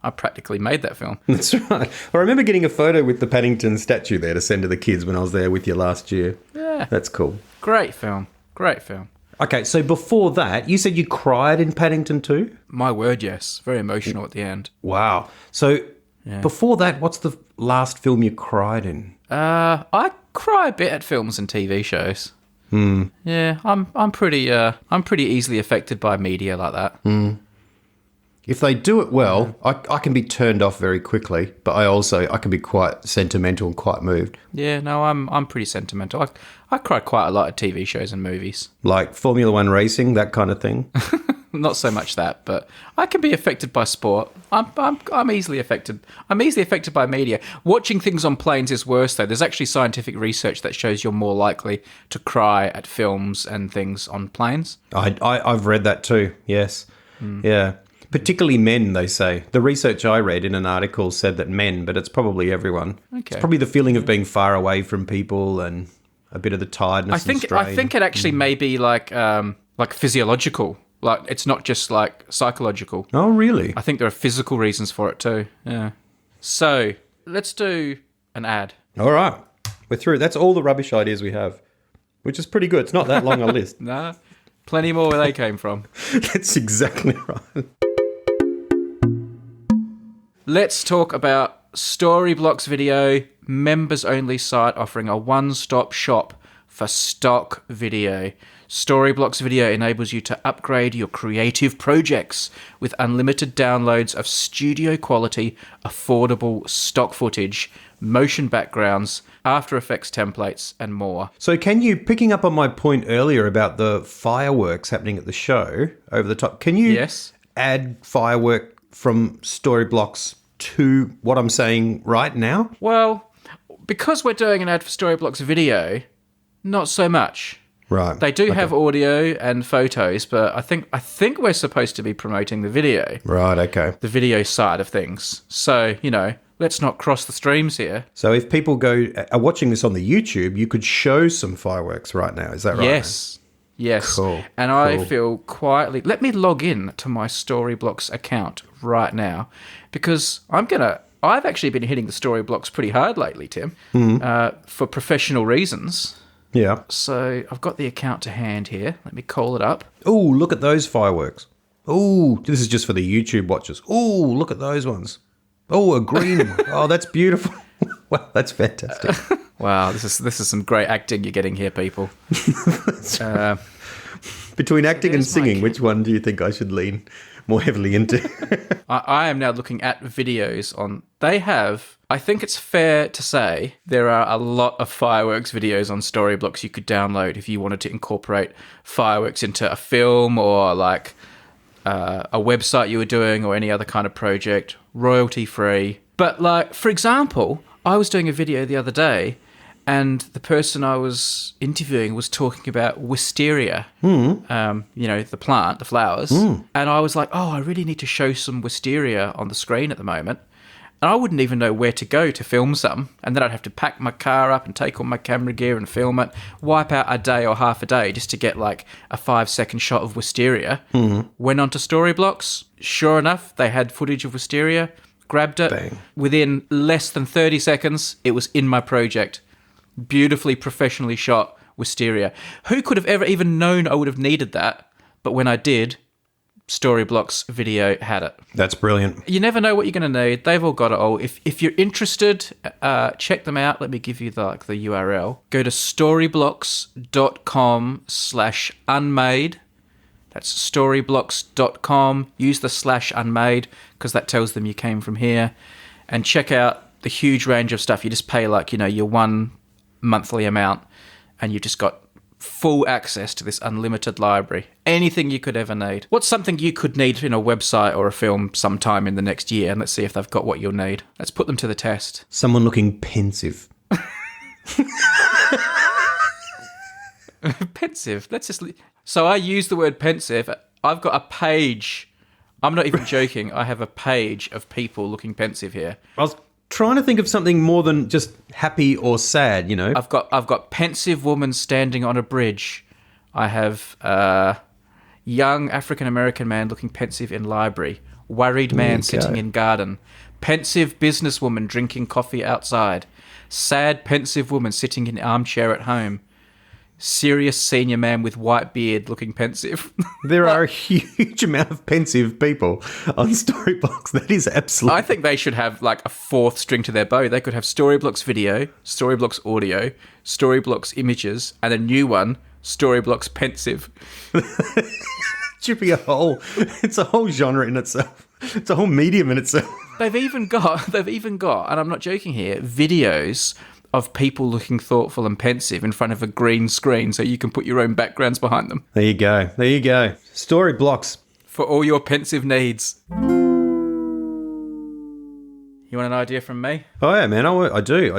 Speaker 1: I practically made that film.
Speaker 2: That's right. I remember getting a photo with the Paddington statue there to send to the kids when I was there with you last year.
Speaker 1: Yeah.
Speaker 2: That's cool.
Speaker 1: Great film. Okay,
Speaker 2: so before that, you said you cried in Paddington 2?
Speaker 1: My word, yes. Very emotional at the end.
Speaker 2: Wow. So before that, what's the last film you cried in?
Speaker 1: I cry a bit at films and TV shows. Yeah, I'm pretty easily affected by media like that.
Speaker 2: If they do it well, I can be turned off very quickly, but I can be quite sentimental and quite moved.
Speaker 1: Yeah, no, I'm pretty sentimental. I cry quite a lot at TV shows and movies.
Speaker 2: Like Formula One racing, that kind of thing.
Speaker 1: Not so much that, but I can be affected by sport. I'm easily affected. I'm easily affected by media. Watching things on planes is worse, though. There's actually scientific research that shows you're more likely to cry at films and things on planes.
Speaker 2: I've read that too. Yes. Yeah. Particularly men, they say. The research I read in an article said that men, but it's probably everyone. Okay. It's probably the feeling of being far away from people and a bit of the tiredness and strain.
Speaker 1: I think it actually may be like physiological. Like, it's not just like psychological.
Speaker 2: Oh, really?
Speaker 1: I think there are physical reasons for it too. Yeah. So, let's do an ad.
Speaker 2: All right. We're through. That's all the rubbish ideas we have, which is pretty good. It's not that long a list.
Speaker 1: Nah. Plenty more where they came from.
Speaker 2: That's exactly right.
Speaker 1: Let's talk about Storyblocks Video, members-only site offering a one-stop shop for stock video. Storyblocks Video enables you to upgrade your creative projects with unlimited downloads of studio-quality, affordable stock footage, motion backgrounds, After Effects templates, and more.
Speaker 2: So picking up on my point earlier about the fireworks happening at the show over the top, can you add firework from Storyblocks to what I'm saying right now?
Speaker 1: Well, because we're doing an ad for Storyblocks video, not so much.
Speaker 2: Right.
Speaker 1: They do have audio and photos, but I think we're supposed to be promoting the video.
Speaker 2: Right, okay.
Speaker 1: The video side of things. So, let's not cross the streams here.
Speaker 2: So if people are watching this on the YouTube, you could show some fireworks right now. Is that right?
Speaker 1: Yes.
Speaker 2: Cool.
Speaker 1: And I feel quietly... Let me log in to my Storyblocks account right now, because I've actually been hitting the Storyblocks pretty hard lately, Tim, for professional reasons.
Speaker 2: Yeah.
Speaker 1: So I've got the account to hand here. Let me call it up.
Speaker 2: Oh, look at those fireworks. Oh, this is just for the YouTube watchers. Oh, look at those ones. Oh, a green one. Oh, that's beautiful. Wow, that's fantastic.
Speaker 1: Wow, this is some great acting you're getting here, people.
Speaker 2: Between acting and singing, which one do you think I should lean more heavily into?
Speaker 1: I am now looking at videos on... They have... I think it's fair to say there are a lot of fireworks videos on Storyblocks you could download if you wanted to incorporate fireworks into a film or like a website you were doing or any other kind of project, royalty free. But like, for example, I was doing a video the other day and the person I was interviewing was talking about wisteria, the plant, the flowers. And I was like, I really need to show some wisteria on the screen at the moment. And I wouldn't even know where to go to film some. And then I'd have to pack my car up and take all my camera gear and film it, wipe out a day or half a day just to get like a 5-second shot of wisteria. Went on to Storyblocks. Sure enough, they had footage of wisteria, grabbed it.
Speaker 2: Bang.
Speaker 1: Within less than 30 seconds, it was in my project. Beautifully, professionally shot wisteria. Who could have ever even known I would have needed that? But when I did... Storyblocks video had it.
Speaker 2: That's brilliant.
Speaker 1: You never know what you're going to need. They've all got it all. If you're interested, check them out. Let me give you the URL. Go to storyblocks.com/unmade. That's storyblocks.com. Use the /unmade because that tells them you came from here. And check out the huge range of stuff. You just pay your one monthly amount and you've just got full access to this unlimited library. Anything you could ever need. What's something you could need in a website or a film sometime in the next year? And let's see if they've got what you'll need. Let's put them to the test.
Speaker 2: Someone looking pensive.
Speaker 1: Pensive. So I use the word pensive. I've got a page. I'm not even joking. I have a page of people looking pensive here.
Speaker 2: I was trying to think of something more than just happy or sad,
Speaker 1: I've got pensive woman standing on a bridge. I have young African-American man looking pensive in library. Worried man sitting in garden. Pensive businesswoman drinking coffee outside. Sad pensive woman sitting in armchair at home. Serious senior man with white beard looking pensive.
Speaker 2: There are a huge amount of pensive people on Storyblocks. That is absolutely...
Speaker 1: I think they should have like a fourth string to their bow. They could have Storyblocks video, Storyblocks audio, Storyblocks images, and a new one, Storyblocks pensive.
Speaker 2: It should be it's a whole genre in itself. It's a whole medium in itself.
Speaker 1: They've even got, and I'm not joking here, videos of people looking thoughtful and pensive in front of a green screen so you can put your own backgrounds behind them.
Speaker 2: There you go. Storyblocks.
Speaker 1: For all your pensive needs. You want an idea from me?
Speaker 2: Oh, yeah, man. I do.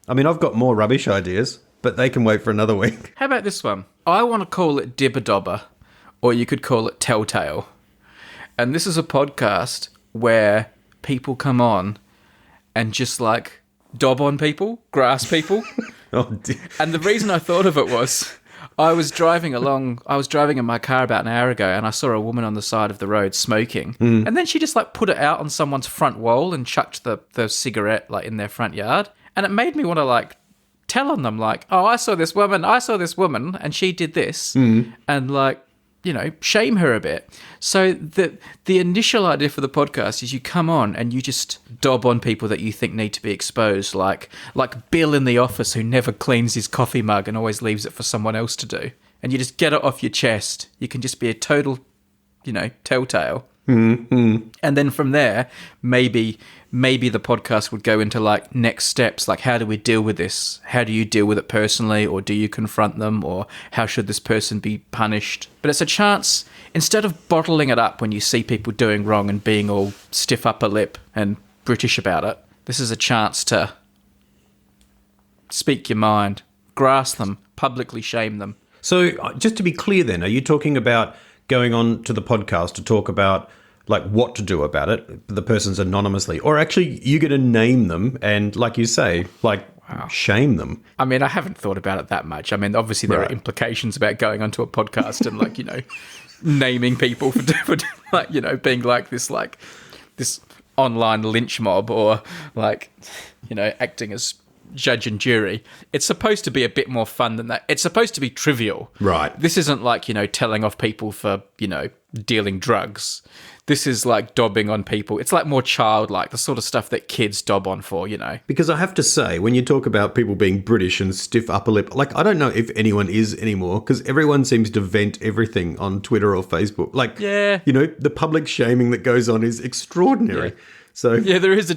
Speaker 2: I mean, I've got more rubbish ideas, but they can wait for another week.
Speaker 1: How about this one? I want to call it Dibber Dobber, or you could call it Telltale. And this is a podcast where people come on and just like... dob on people, grass people.
Speaker 2: Oh, dear.
Speaker 1: And the reason I thought of it was I was driving in my car about an hour ago and I saw a woman on the side of the road smoking. And then she just like put it out on someone's front wall and chucked the cigarette like in their front yard. And it made me want to like tell on them like, oh, I saw this woman and she did this. And like, shame her a bit. So the initial idea for the podcast is you come on and you just dob on people that you think need to be exposed, like Bill in the office who never cleans his coffee mug and always leaves it for someone else to do. And you just get it off your chest. You can just be a total, telltale. And then from there, maybe the podcast would go into like next steps, like how do we deal with this? How do you deal with it personally, or do you confront them, or how should this person be punished? But it's a chance, instead of bottling it up when you see people doing wrong and being all stiff upper lip and British about it. This is a chance to speak your mind, grass them, publicly shame them.
Speaker 2: So just to be clear then, are you talking about going on to the podcast to talk about like what to do about it, the person's anonymously, or actually you get to name them and, like you say, like shame them?
Speaker 1: I mean, I haven't thought about it that much. I mean, obviously there are implications about going onto a podcast and like, you know, naming people for like, you know, being like this online lynch mob or like, you know, acting as judge and jury. It's supposed to be a bit more fun than that. It's supposed to be trivial.
Speaker 2: Right.
Speaker 1: This isn't like, you know, telling off people for, you know, dealing drugs. This is like dobbing on people. It's like more childlike, the sort of stuff that kids dob on for, you know. Because
Speaker 2: I have to say, when you talk about people being British and stiff upper lip, like I don't know if anyone is anymore because everyone seems to vent everything on Twitter or Facebook. Like, you know, the public shaming that goes on is extraordinary.
Speaker 1: Yeah.
Speaker 2: So
Speaker 1: yeah, there is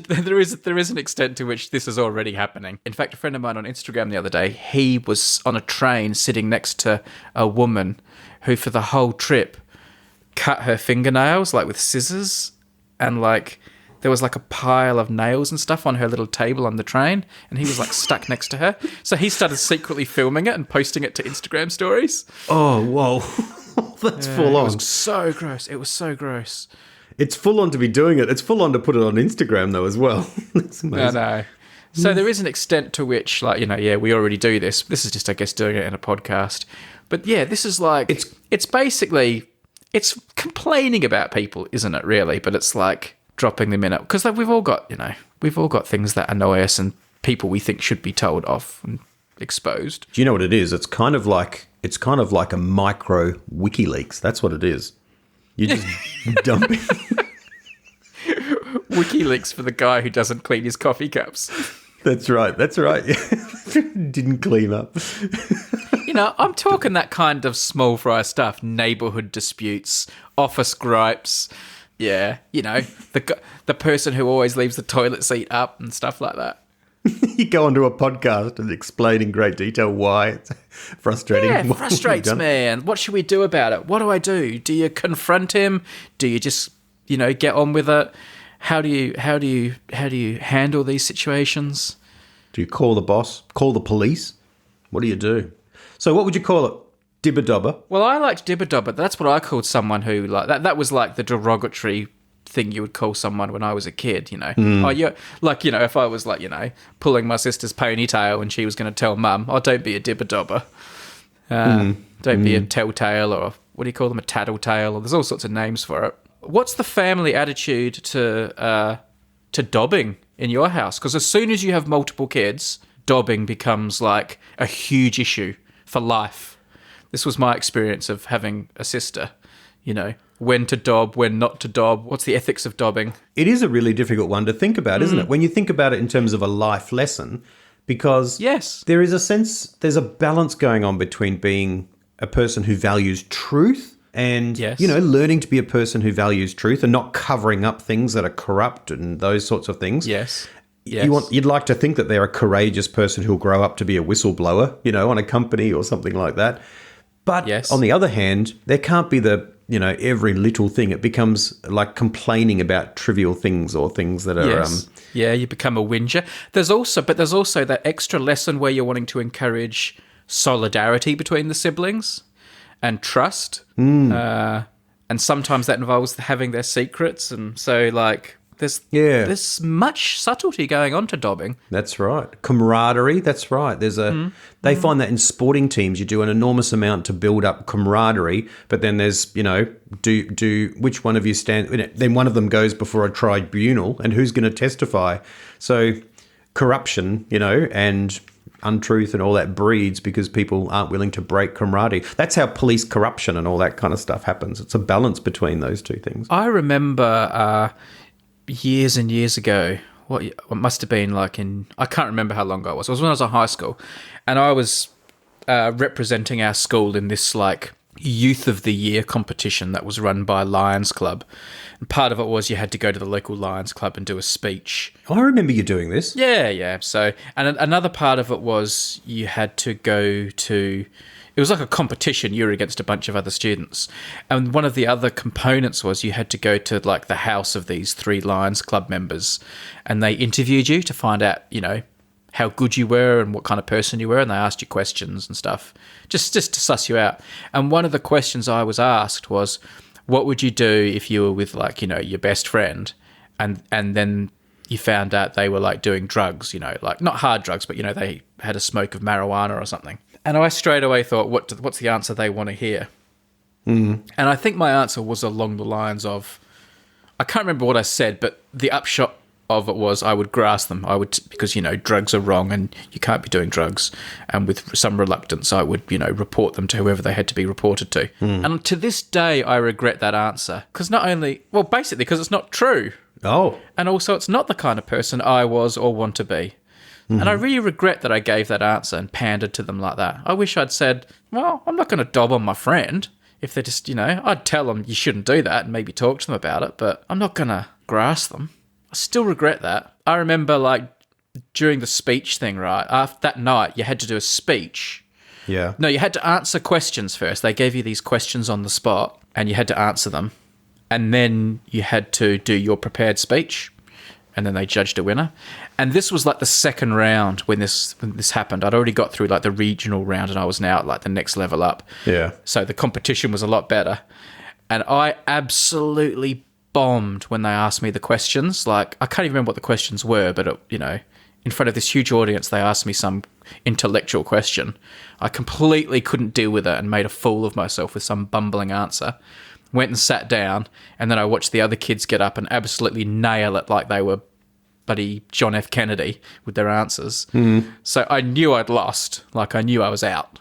Speaker 1: an extent to which this is already happening. In fact, a friend of mine on Instagram the other day, he was on a train sitting next to a woman who for the whole trip cut her fingernails like with scissors, and like there was like a pile of nails and stuff on her little table on the train, and he was like stuck next to her. So he started secretly filming it and posting it to Instagram stories.
Speaker 2: Oh, whoa. That's full on.
Speaker 1: It was so gross. It was so gross.
Speaker 2: It's full on to be doing it. It's full on to put it on Instagram, though, as well. That's amazing.
Speaker 1: I know. So there is an extent to which, like, you know, yeah, we already do this. This is just, I guess, doing it in a podcast. But yeah, this is like, it's basically, it's complaining about people, isn't it, really? But it's like dropping them in it. Because like, we've all got things that annoy us and people we think should be told off and exposed.
Speaker 2: Do you know what it is? It's kind of like a micro WikiLeaks. That's what it is. You just dump it.
Speaker 1: WikiLeaks for the guy who doesn't clean his coffee cups.
Speaker 2: That's right. Yeah. Didn't clean up.
Speaker 1: You know, I'm talking that kind of small fry stuff, neighbourhood disputes, office gripes. Yeah, you know, the person who always leaves the toilet seat up and stuff like that.
Speaker 2: You go onto a podcast and explain in great detail why it's frustrating.
Speaker 1: Yeah, it frustrates me. And what should we do about it? What do I do? Do you confront him? Do you just, you know, get on with it? How do you handle these situations?
Speaker 2: Do you call the boss? Call the police? What do you do? So what would you call it? Dibber Dobber?
Speaker 1: Well, I liked Dibber Dobber. That's what I called someone who, like, that was like the derogatory thing you would call someone when I was a kid, you know. Oh, you're like, you know, if I was like, you know, pulling my sister's ponytail and she was going to tell mum, oh, don't be a Dibber Dobber. Don't be a telltale, or what do you call them, a tattletale, or there's all sorts of names for it. What's the family attitude to dobbing in your house? Because as soon as you have multiple kids, dobbing becomes like a huge issue for life. This was my experience of having a sister, you know. When to dob, when not to dob. What's the ethics of dobbing?
Speaker 2: It is a really difficult one to think about, isn't it? When you think about it in terms of a life lesson, because there is a sense, there's a balance going on between being a person who values truth and, you know, learning to be a person who values truth and not covering up things that are corrupt and those sorts of things.
Speaker 1: Yes.
Speaker 2: You'd like to think that they're a courageous person who'll grow up to be a whistleblower, you know, on a company or something like that. But on the other hand, there can't be you know, every little thing. It becomes like complaining about trivial things or things that are...
Speaker 1: yeah, you become a whinger. There's also that extra lesson where you're wanting to encourage solidarity between the siblings and trust. And sometimes that involves having their secrets. And so, like, there's much subtlety going on to dobbing.
Speaker 2: That's right. Camaraderie, that's right. There's they find that in sporting teams you do an enormous amount to build up camaraderie, but then there's, you know, do which one of you stand, then one of them goes before a tribunal and who's going to testify. So corruption, you know, and untruth and all that breeds because people aren't willing to break camaraderie. That's how police corruption and all that kind of stuff happens. It's a balance between those two things.
Speaker 1: I remember years and years ago, what must have been like I can't remember how long ago it was. It was when I was in high school, and I was representing our school in this like Youth of the Year competition that was run by Lions Club. And part of it was you had to go to the local Lions Club and do a speech.
Speaker 2: Oh, I remember you doing this.
Speaker 1: Yeah. So, and another part of it was you had to go to... It was like a competition. You were against a bunch of other students. And one of the other components was you had to go to like the house of these 3 Lions Club members, and they interviewed you to find out, you know, how good you were and what kind of person you were, and they asked you questions and stuff, just to suss you out. And one of the questions I was asked was, what would you do if you were with, like, you know, your best friend, and then you found out they were like doing drugs, you know, like not hard drugs, but, you know, they had a smoke of marijuana or something. And I straight away thought, what's the answer they want to hear? And I think my answer was along the lines of, I can't remember what I said, but the upshot of it was I would grass them. I would, because, you know, drugs are wrong and you can't be doing drugs. And with some reluctance, I would, you know, report them to whoever they had to be reported to. And to this day, I regret that answer. Because basically because it's not true.
Speaker 2: Oh.
Speaker 1: And also it's not the kind of person I was or want to be. And I really regret that I gave that answer and pandered to them like that. I wish I'd said, well, I'm not going to dob on my friend. If they're just, you know, I'd tell them you shouldn't do that and maybe talk to them about it, but I'm not going to grass them. I still regret that. I remember, like, during the speech thing, right, after that night, you had to do a speech.
Speaker 2: Yeah.
Speaker 1: No, you had to answer questions first. They gave you these questions on the spot, and you had to answer them. And then you had to do your prepared speech, and then they judged a winner. And this was like the second round when this happened. I'd already got through like the regional round, and I was now at like the next level up.
Speaker 2: Yeah.
Speaker 1: So the competition was a lot better. And I absolutely bombed when they asked me the questions. Like, I can't even remember what the questions were, but, you know, in front of this huge audience, they asked me some intellectual question. I completely couldn't deal with it and made a fool of myself with some bumbling answer. Went and sat down, and then I watched the other kids get up and absolutely nail it like they were buddy John F. Kennedy with their answers. So I knew I'd lost. Like, I knew I was out.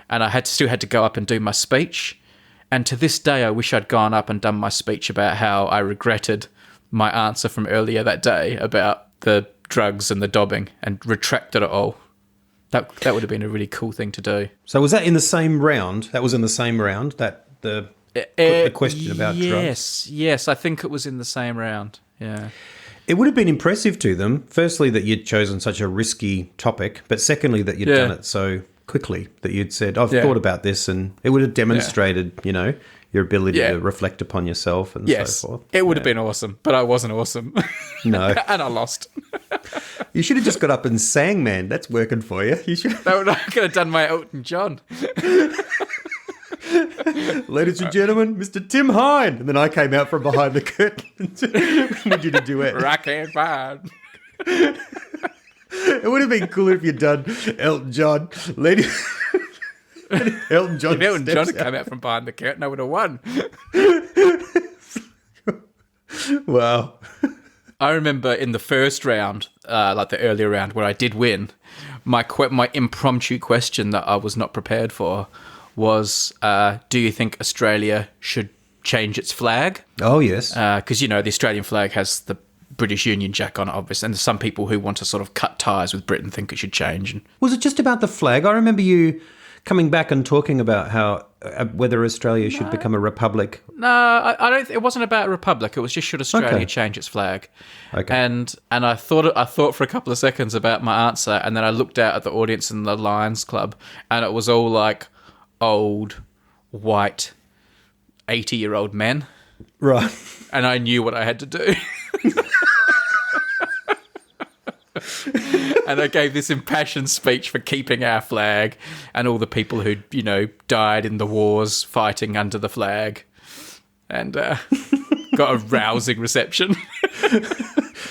Speaker 1: And I still had to go up and do my speech. And to this day, I wish I'd gone up and done my speech about how I regretted my answer from earlier that day about the drugs and the dobbing, and retracted it all. That would have been a really cool thing to do.
Speaker 2: So was that in the same round? That was in the same round, the question about drugs?
Speaker 1: Yes, I think it was in the same round, yeah.
Speaker 2: It would have been impressive to them, firstly, that you'd chosen such a risky topic, but secondly, that you'd done it so quickly, that you'd said, I've thought about this, and it would have demonstrated, you know, your ability to reflect upon yourself and so forth.
Speaker 1: It would have been awesome, but I wasn't awesome.
Speaker 2: No.
Speaker 1: And I lost.
Speaker 2: You should have just got up and sang, man. That's working for you. You should.
Speaker 1: I could have done my Elton John.
Speaker 2: Ladies and gentlemen, Mr. Tim Hine. And then I came out from behind the curtain and did a duet.
Speaker 1: Rock and fine.
Speaker 2: It would have been cooler if you'd done Elton John. Elton John.
Speaker 1: If Elton John had come out from behind the curtain, I would have won.
Speaker 2: Wow.
Speaker 1: I remember in the first round, like the earlier round where I did win, my impromptu question that I was not prepared for was, do you think Australia should change its flag?
Speaker 2: Oh, yes.
Speaker 1: Because, you know, the Australian flag has the British Union Jack on it, obviously, and there's some people who want to sort of cut ties with Britain think it should change.
Speaker 2: Was it just about the flag? I remember you coming back and talking about how whether Australia should become a republic.
Speaker 1: No, I don't. It wasn't about a republic. It was just, should Australia change its flag?
Speaker 2: Okay.
Speaker 1: And I thought for a couple of seconds about my answer, and then I looked out at the audience in the Lions Club, and it was all like old, white, 80-year-old men.
Speaker 2: Right.
Speaker 1: And I knew what I had to do. And I gave this impassioned speech for keeping our flag and all the people who, you know, died in the wars fighting under the flag, and got a rousing reception.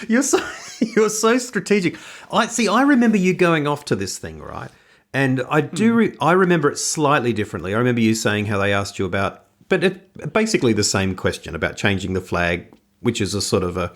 Speaker 2: You're so strategic. I remember you going off to this thing, right? And I remember it slightly differently. I remember you saying how they asked you about, but basically the same question about changing the flag, which is a sort of a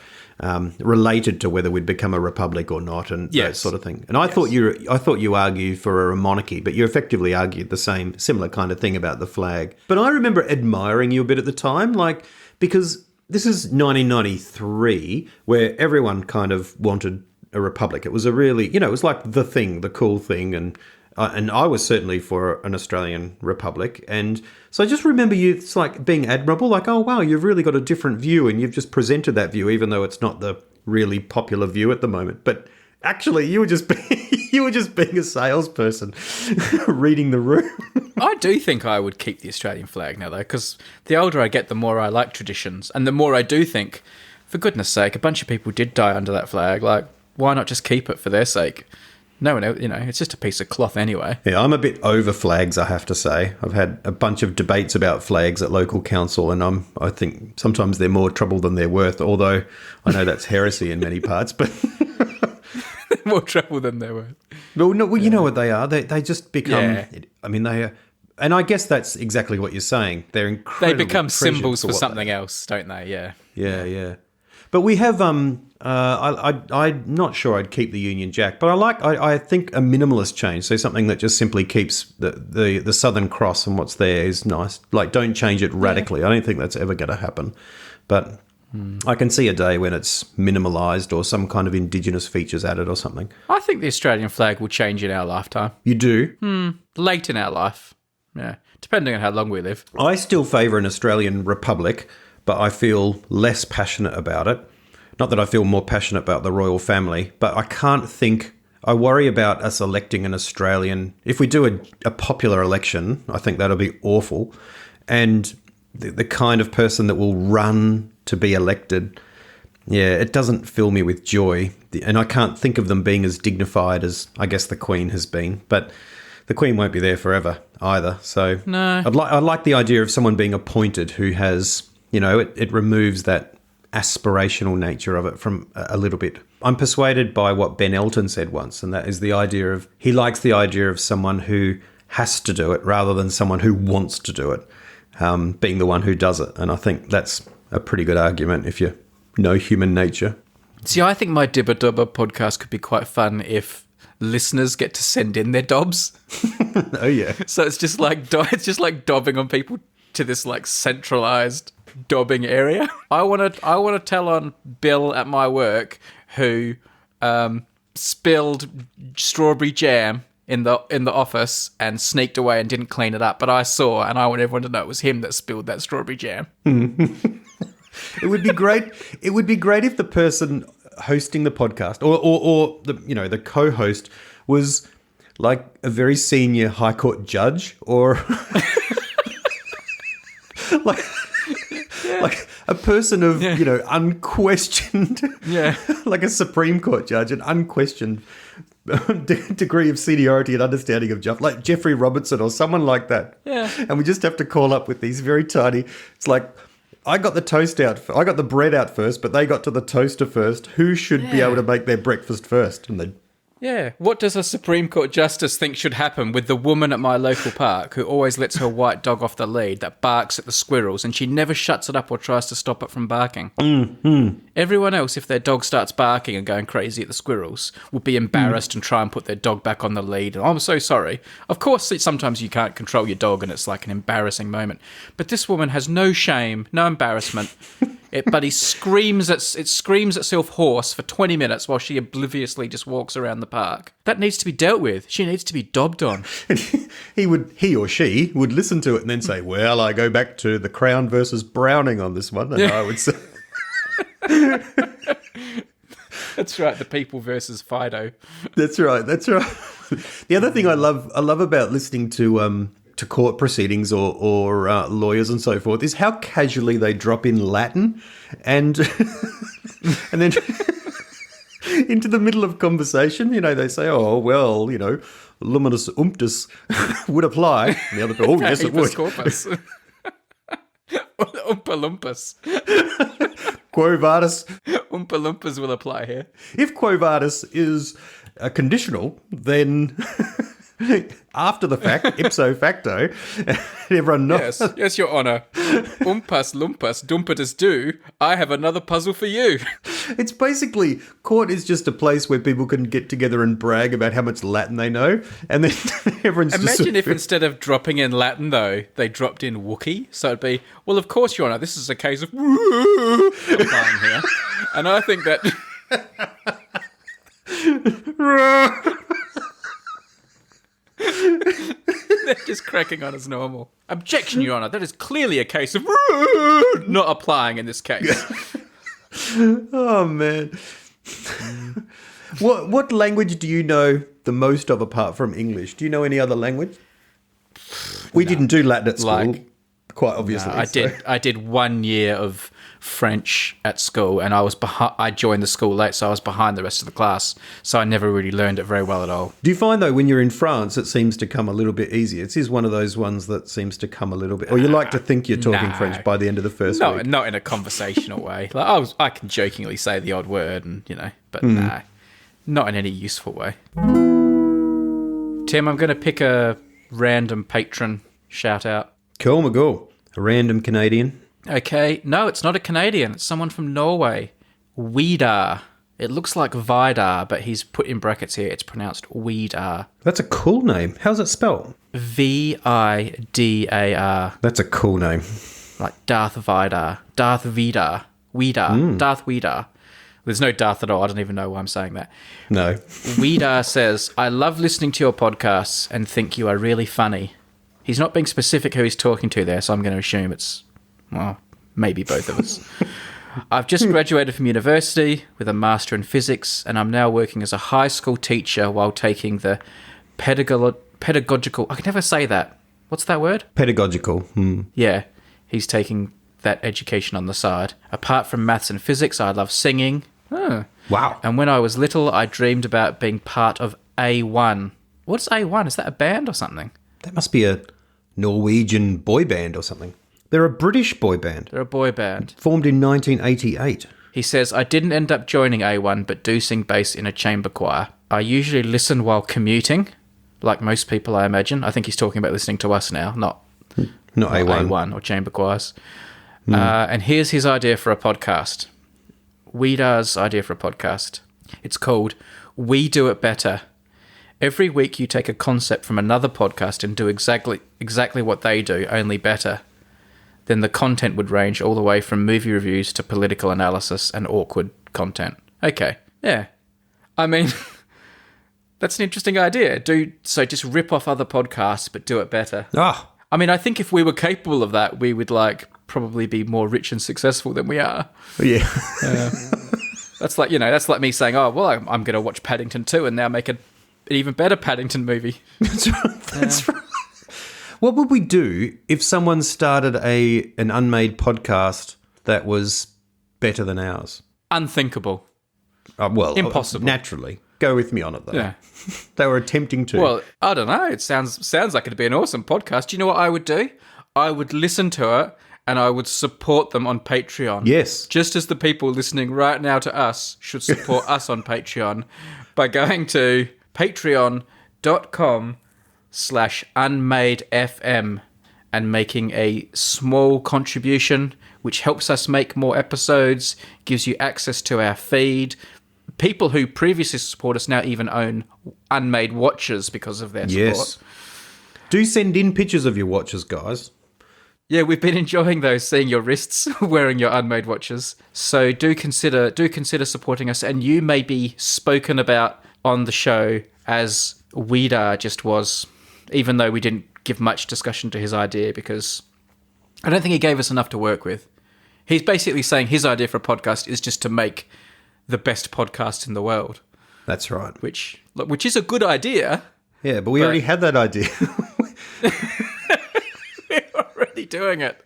Speaker 2: related to whether we'd become a republic or not, and that sort of thing. And I thought you argued for a monarchy, but you effectively argued the similar kind of thing about the flag. But I remember admiring you a bit at the time, like, because this is 1993, where everyone kind of wanted a republic. It was a really, you know, it was like the thing, the cool thing, and And I was certainly for an Australian republic. And so I just remember you, it's like being admirable, like, oh, wow, you've really got a different view and you've just presented that view, even though it's not the really popular view at the moment. But actually, you were just being a salesperson reading the room.
Speaker 1: I do think I would keep the Australian flag now, though, because the older I get, the more I like traditions. And the more I do think, for goodness sake, a bunch of people did die under that flag. Like, why not just keep it for their sake? No one, it's just a piece of cloth anyway.
Speaker 2: Yeah, I'm a bit over flags, I have to say. I've had a bunch of debates about flags at local council, and I think sometimes they're more trouble than they're worth, although I know that's heresy in many parts, but...
Speaker 1: More trouble than they're worth.
Speaker 2: Well, no, you know what they are. They just become...
Speaker 1: Yeah.
Speaker 2: I mean, they are... And I guess that's exactly what you're saying. They're incredible.
Speaker 1: They become
Speaker 2: treasured
Speaker 1: symbols for
Speaker 2: what
Speaker 1: something
Speaker 2: they are.
Speaker 1: else, don't they? Yeah.
Speaker 2: Yeah. But we have I'm not sure I'd keep the Union Jack, but I think a minimalist change, so something that just simply keeps the Southern Cross and what's there is nice. Like, don't change it radically. Yeah. I don't think that's ever going to happen. But I can see a day when it's minimalised or some kind of Indigenous features added or something.
Speaker 1: I think the Australian flag will change in our lifetime.
Speaker 2: You do?
Speaker 1: Late in our life. Yeah. Depending on how long we live.
Speaker 2: I still favour an Australian republic, but I feel less passionate about it. Not that I feel more passionate about the royal family, but I can't think... I worry about us electing an Australian... If we do a popular election, I think that'll be awful. And the kind of person that will run to be elected, yeah, it doesn't fill me with joy. And I can't think of them being as dignified as, I guess, the Queen has been. But the Queen won't be there forever either. So
Speaker 1: no.
Speaker 2: I like the idea of someone being appointed who has... it removes that aspirational nature of it from a little bit. I'm persuaded by what Ben Elton said once, and that is the idea of, he likes the idea of someone who has to do it rather than someone who wants to do it, being the one who does it. And I think that's a pretty good argument if you know human nature.
Speaker 1: See, I think my Dibber Dobber podcast could be quite fun if listeners get to send in their dobs.
Speaker 2: Oh, yeah.
Speaker 1: So it's just like dobbing on people to this like centralized dobbing area. I want to tell on Bill at my work who spilled strawberry jam in the office and sneaked away and didn't clean it up. But I saw, and I want everyone to know it was him that spilled that strawberry jam.
Speaker 2: It would be great. It would be great if the person hosting the podcast or the co-host was like a very senior High Court judge or like a person of, unquestioned, like a Supreme Court judge, an unquestioned degree of seniority and understanding of justice, like Jeffrey Robertson or someone like that.
Speaker 1: Yeah.
Speaker 2: And we just have to call up with these very tiny, it's like, I got the bread out first, but they got to the toaster first. Who should be able to make their breakfast first? And they...
Speaker 1: Yeah. What does a Supreme Court justice think should happen with the woman at my local park who always lets her white dog off the lead that barks at the squirrels and she never shuts it up or tries to stop it from barking? Everyone else, if their dog starts barking and going crazy at the squirrels, would be embarrassed and try and put their dog back on the lead. And I'm so sorry. Of course, sometimes you can't control your dog and it's like an embarrassing moment. But this woman has no shame, no embarrassment. But it screams itself hoarse for 20 minutes while she obliviously just walks around the park. That needs to be dealt with. She needs to be dobbed on.
Speaker 2: He or she would listen to it and then say, well, I go back to the Crown versus Browning on this one. And I would say...
Speaker 1: That's right, the people versus Fido.
Speaker 2: That's right. The other thing I love about listening to court proceedings or lawyers and so forth is how casually they drop in Latin and and then into the middle of conversation, they say, oh, well, luminous umptus would apply. And the other, oh, yes, it would.
Speaker 1: Corpus. Oompa Loompas.
Speaker 2: Quo vadis.
Speaker 1: Oompa Loompas will apply here.
Speaker 2: If quo vadis is conditional, then... After the fact, ipso facto, everyone knows.
Speaker 1: Yes, Your Honour. Oompas Loompas, dumpetus do. I have another puzzle for you.
Speaker 2: It's basically, court is just a place where people can get together and brag about how much Latin they know, and then everyone's
Speaker 1: Imagine if instead of dropping in Latin, though, they dropped in Wookiee. So it'd be, well, of course, Your Honour, this is a case of applying here. And I think that... They're just cracking on as normal. Objection, Your Honour. That is clearly a case of not applying in this case.
Speaker 2: Oh, man. What language do you know the most of apart from English? Do you know any other language? We didn't do Latin at school, quite obviously.
Speaker 1: No, I did 1 year of French at school, and I joined the school late, so I was behind the rest of the class. So I never really learned it very well at all.
Speaker 2: Do you find, though, when you're in France, it seems to come a little bit easier? It is one of those ones that seems to come a little bit... Or you like to think you're talking French by the end of the first week?
Speaker 1: No, not in a conversational way. Like I can jokingly say the odd word, and but no, not in any useful way. Tim, I'm going to pick a random patron shout-out.
Speaker 2: Cool, Magoo. A random Canadian.
Speaker 1: Okay, no, it's not a Canadian. It's someone from Norway. Vidar. It looks like Vidar, but he's put in brackets here. It's pronounced Vidar.
Speaker 2: That's a cool name. How's it spelled?
Speaker 1: Vidar.
Speaker 2: That's a cool name.
Speaker 1: Like Darth Vidar. Darth Vidar. Darth Vidar. There's no Darth at all. I don't even know why I'm saying that.
Speaker 2: No.
Speaker 1: Vidar says, I love listening to your podcasts and think you are really funny. He's not being specific who he's talking to there, so I'm going to assume it's, well, maybe both of us. I've just graduated from university with a master in physics, and I'm now working as a high school teacher while taking the pedagogical... I can never say that. What's that word?
Speaker 2: Pedagogical.
Speaker 1: Yeah, he's taking that education on the side. Apart from maths and physics, I love singing.
Speaker 2: Wow.
Speaker 1: And when I was little, I dreamed about being part of A1. What's A1? Is that a band or something?
Speaker 2: That must be a Norwegian boy band or something. They're a British boy band.
Speaker 1: They're a boy band.
Speaker 2: Formed in 1988.
Speaker 1: He says, I didn't end up joining A1, but do sing bass in a chamber choir. I usually listen while commuting, like most people, I imagine. I think he's talking about listening to us now, not A1 or chamber choirs. And here's his idea for a podcast. Vidar's idea for a podcast. It's called We Do It Better. Every week you take a concept from another podcast and do exactly what they do, only better. Then the content would range all the way from movie reviews to political analysis and awkward content. Okay, yeah. I mean, that's an interesting idea. So just rip off other podcasts, but do it better.
Speaker 2: Ah.
Speaker 1: I mean, I think if we were capable of that, we would probably be more rich and successful than we are.
Speaker 2: Yeah.
Speaker 1: That's like me saying, oh, well, I'm going to watch Paddington 2 and now make an even better Paddington movie.
Speaker 2: That's right. That's right. What would we do if someone started an Unmade podcast that was better than ours?
Speaker 1: Unthinkable.
Speaker 2: Well,
Speaker 1: impossible.
Speaker 2: Naturally. Go with me on it, though.
Speaker 1: Yeah.
Speaker 2: They were attempting to.
Speaker 1: Well, I don't know. It sounds like it'd be an awesome podcast. Do you know what I would do? I would listen to it and I would support them on Patreon.
Speaker 2: Yes.
Speaker 1: Just as the people listening right now to us should support us on Patreon by going to patreon.com/unmadefm and making a small contribution, which helps us make more episodes, gives you access to our feed. People who previously support us now even own Unmade watches because of their support.
Speaker 2: Yes. Do send in pictures of your watches, guys.
Speaker 1: Yeah, we've been enjoying those, seeing your wrists wearing your Unmade watches. So do consider supporting us, and you may be spoken about on the show as Vidar just was, even though we didn't give much discussion to his idea because I don't think he gave us enough to work with. He's basically saying his idea for a podcast is just to make the best podcast in the world.
Speaker 2: That's right.
Speaker 1: Which is a good idea.
Speaker 2: Yeah, but we already had that idea.
Speaker 1: We're already doing it.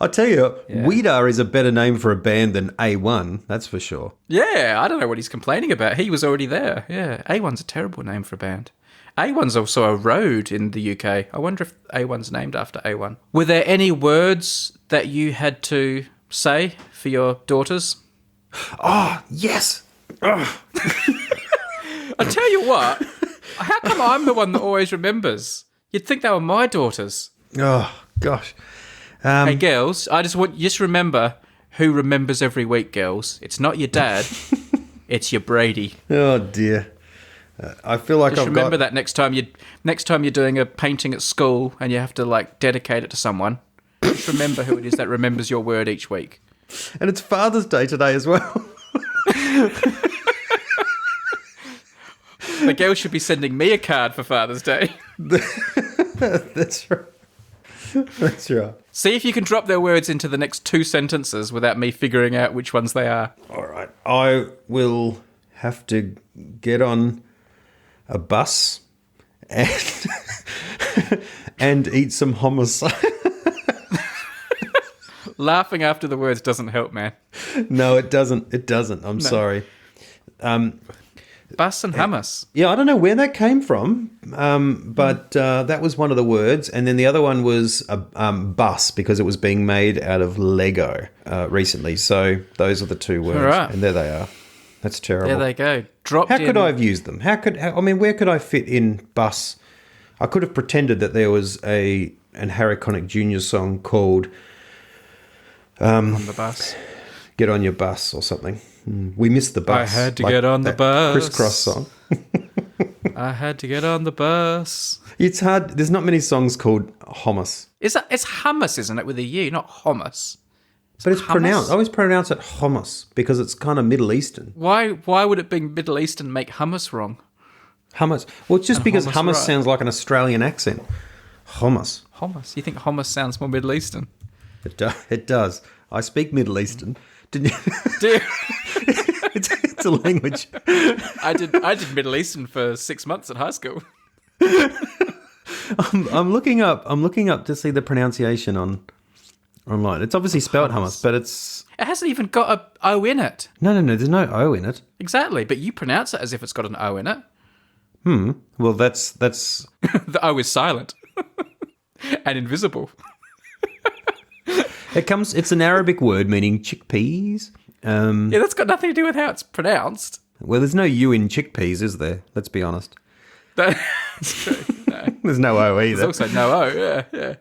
Speaker 2: I'll tell you, Vidar is a better name for a band than A1, that's for sure.
Speaker 1: Yeah, I don't know what he's complaining about. He was already there. Yeah, A1's a terrible name for a band. A1's also a road in the UK. I wonder if A1's named after A1. Were there any words that you had to say for your daughters?
Speaker 2: Oh, yes.
Speaker 1: I tell you what, how come I'm the one that always remembers? You'd think they were my daughters.
Speaker 2: Oh, gosh.
Speaker 1: Hey, girls, just remember who remembers every week, girls. It's not your dad, it's your Brady.
Speaker 2: Oh, dear. I feel like
Speaker 1: just remember that next time you're doing a painting at school and you have to dedicate it to someone. Just remember who it is that remembers your word each week.
Speaker 2: And it's Father's Day today as well.
Speaker 1: The girl should be sending me a card for Father's Day.
Speaker 2: That's right. That's right.
Speaker 1: See if you can drop their words into the next 2 sentences without me figuring out which ones they are.
Speaker 2: All right. I will have to get on a bus and and eat some hummus.
Speaker 1: Laughing after the words doesn't help, man.
Speaker 2: No, it doesn't. It doesn't. I'm sorry.
Speaker 1: Bus and hummus.
Speaker 2: Yeah, I don't know where that came from, but that was one of the words. And then the other one was a bus, because it was being made out of Lego recently. So those are the 2 words.
Speaker 1: All right.
Speaker 2: And there they are. That's terrible.
Speaker 1: There they go. Dropped
Speaker 2: How
Speaker 1: in.
Speaker 2: could I have used them? Where could I fit in bus? I could have pretended that there was an Harry Connick Jr. song called
Speaker 1: On the bus.
Speaker 2: Get on Your Bus or something. We missed the bus.
Speaker 1: I had to get on the bus.
Speaker 2: Crisscross song.
Speaker 1: I had to get on the bus.
Speaker 2: It's hard. There's not many songs called hummus.
Speaker 1: It's hummus, isn't it, with a U, not hummus?
Speaker 2: But it's
Speaker 1: hummus?
Speaker 2: pronounced. I always pronounce it hummus because it's kind of Middle Eastern.
Speaker 1: Why would it be Middle Eastern make hummus wrong?
Speaker 2: Hummus. Well, it's just
Speaker 1: And
Speaker 2: because
Speaker 1: hummus,
Speaker 2: hummus
Speaker 1: right.
Speaker 2: sounds like an Australian accent. Hummus.
Speaker 1: Hummus. You think hummus sounds more Middle Eastern?
Speaker 2: It does. I speak Middle Eastern. Didn't you?
Speaker 1: Dude,
Speaker 2: It's a language.
Speaker 1: I did Middle Eastern for 6 months at high school.
Speaker 2: I'm looking up to see the pronunciation online. It's obviously spelled hummus, but it's
Speaker 1: It hasn't even got a O in it.
Speaker 2: no. There's no O in it.
Speaker 1: Exactly, but you pronounce it as if it's got an O in it.
Speaker 2: Well, that's
Speaker 1: The O is silent and invisible.
Speaker 2: It's an Arabic word meaning chickpeas.
Speaker 1: Yeah, that's got nothing to do with how it's pronounced.
Speaker 2: Well, there's no U in chickpeas, is there? Let's be honest.
Speaker 1: That's true. No.
Speaker 2: There's no O either.
Speaker 1: There's also no O. Yeah.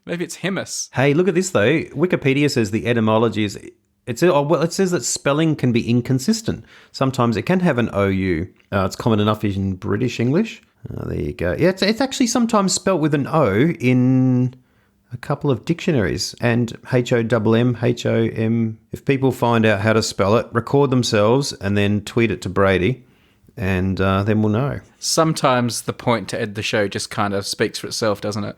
Speaker 1: Maybe it's hummus.
Speaker 2: Hey, look at this though. Wikipedia says the etymology is. It says that spelling can be inconsistent. Sometimes it can have an OU. It's common enough in British English. There you go. Yeah, it's actually sometimes spelt with an O in a couple of dictionaries, and HOMM, HOM. If people find out how to spell it, record themselves and then tweet it to Brady, and then we'll know.
Speaker 1: Sometimes the point to end the show just kind of speaks for itself, doesn't it?